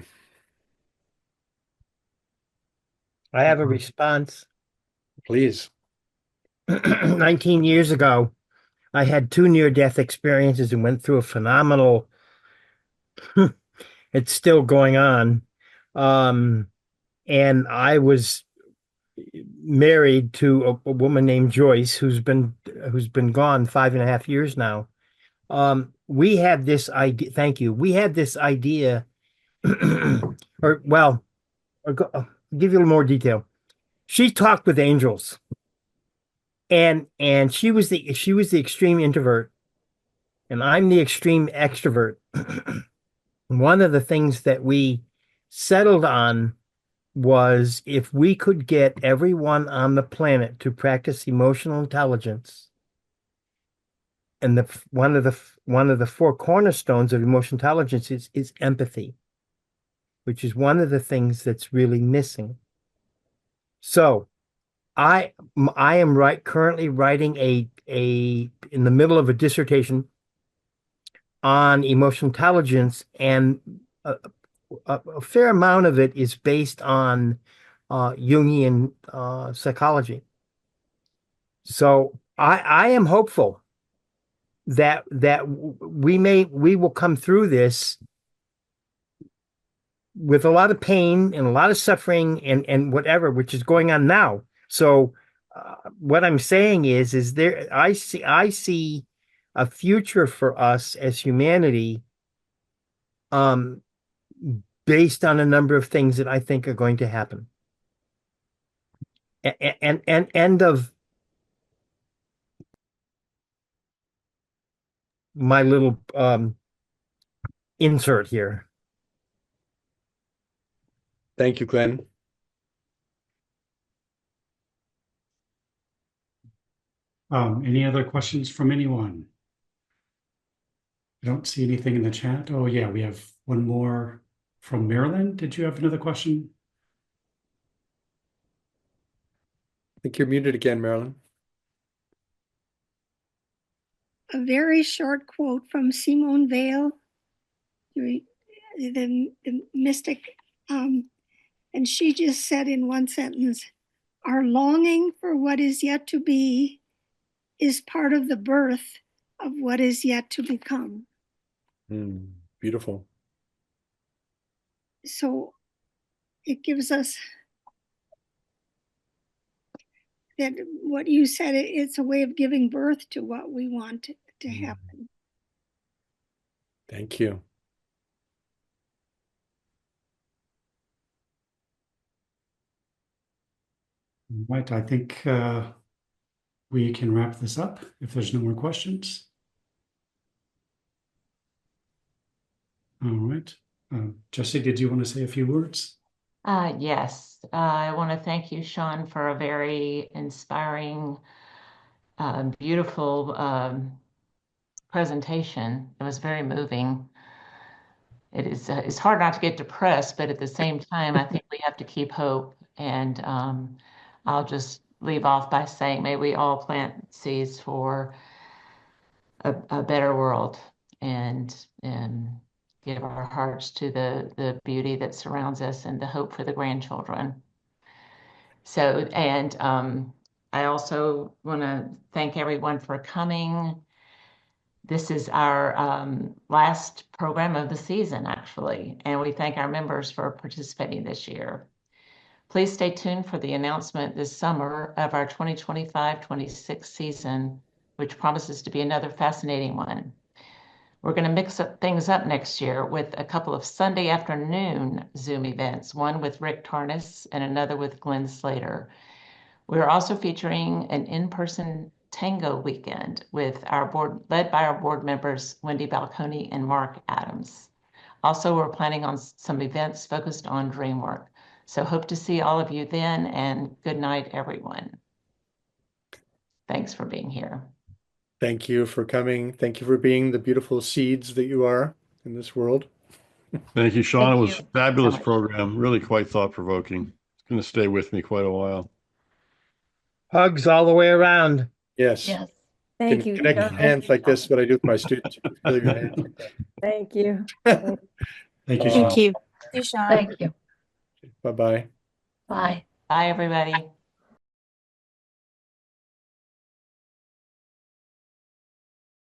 I have a response. Please. 19 years ago, I had 2 near-death experiences and went through a phenomenal, it's still going on. And I was married to a woman named Joyce, who's been gone 5.5 years now. We had this idea. Thank you. We had this idea, I'll give you a little more detail. She talked with angels, and she was the extreme introvert, and I'm the extreme extrovert. One of the things that we settled on was if we could get everyone on the planet to practice emotional intelligence, and one of the 4 cornerstones of emotional intelligence is empathy, which is one of the things that's really missing. So I am currently writing in the middle of a dissertation on emotional intelligence, and a fair amount of it is based on Jungian psychology. So I am hopeful that we will come through this with a lot of pain and a lot of suffering and whatever, which is going on now. So what I'm saying is there I see a future for us as humanity based on a number of things that I think are going to happen. And end of my little insert here. Thank you, Glenn. Any other questions from anyone? I don't see anything in the chat. Oh yeah, we have one more from Marilyn. Did you have another question? I think you're muted again, Marilyn. A very short quote from Simone Weil, the mystic, and she just said in one sentence, "Our longing for what is yet to be is part of the birth of what is yet to become." Beautiful. So it gives us that what you said, it's a way of giving birth to what we want to happen. Thank you. Right, I think we can wrap this up if there's no more questions. All right. Jesse, did you want to say a few words? Yes, I want to thank you, Sean, for a very inspiring, beautiful presentation. It was very moving. It's hard not to get depressed, but at the same time, I think we have to keep hope. And I'll just leave off by saying, may we all plant seeds for a better world and give our hearts to the beauty that surrounds us and the hope for the grandchildren. So, and I also want to thank everyone for coming. This is our last program of the season, actually, and we thank our members for participating this year. Please stay tuned for the announcement this summer of our 2025-26 season, which promises to be another fascinating one. We're going to mix things up next year with a couple of Sunday afternoon Zoom events, one with Rick Tarnas and another with Glenn Slater. We're also featuring an in-person tango weekend with our board, led by our board members, Wendy Balconi and Mark Adams. Also, we're planning on some events focused on dream work. So hope to see all of you then, and good night, everyone. Thanks for being here. Thank you for coming. Thank you for being the beautiful seeds that you are in this world. Thank you, Sean. Thank It was you a fabulous so much. program. Really quite thought-provoking. It's going to stay with me quite a while. Hugs all the way around. Yes. Yes. Can Thank you. connect Cheryl. hands like this, what I do with my students. Feel your hands like that. Thank you. Thank you, Thank Sean. you, Sean. Thank you. Bye-bye. Bye. Bye, everybody.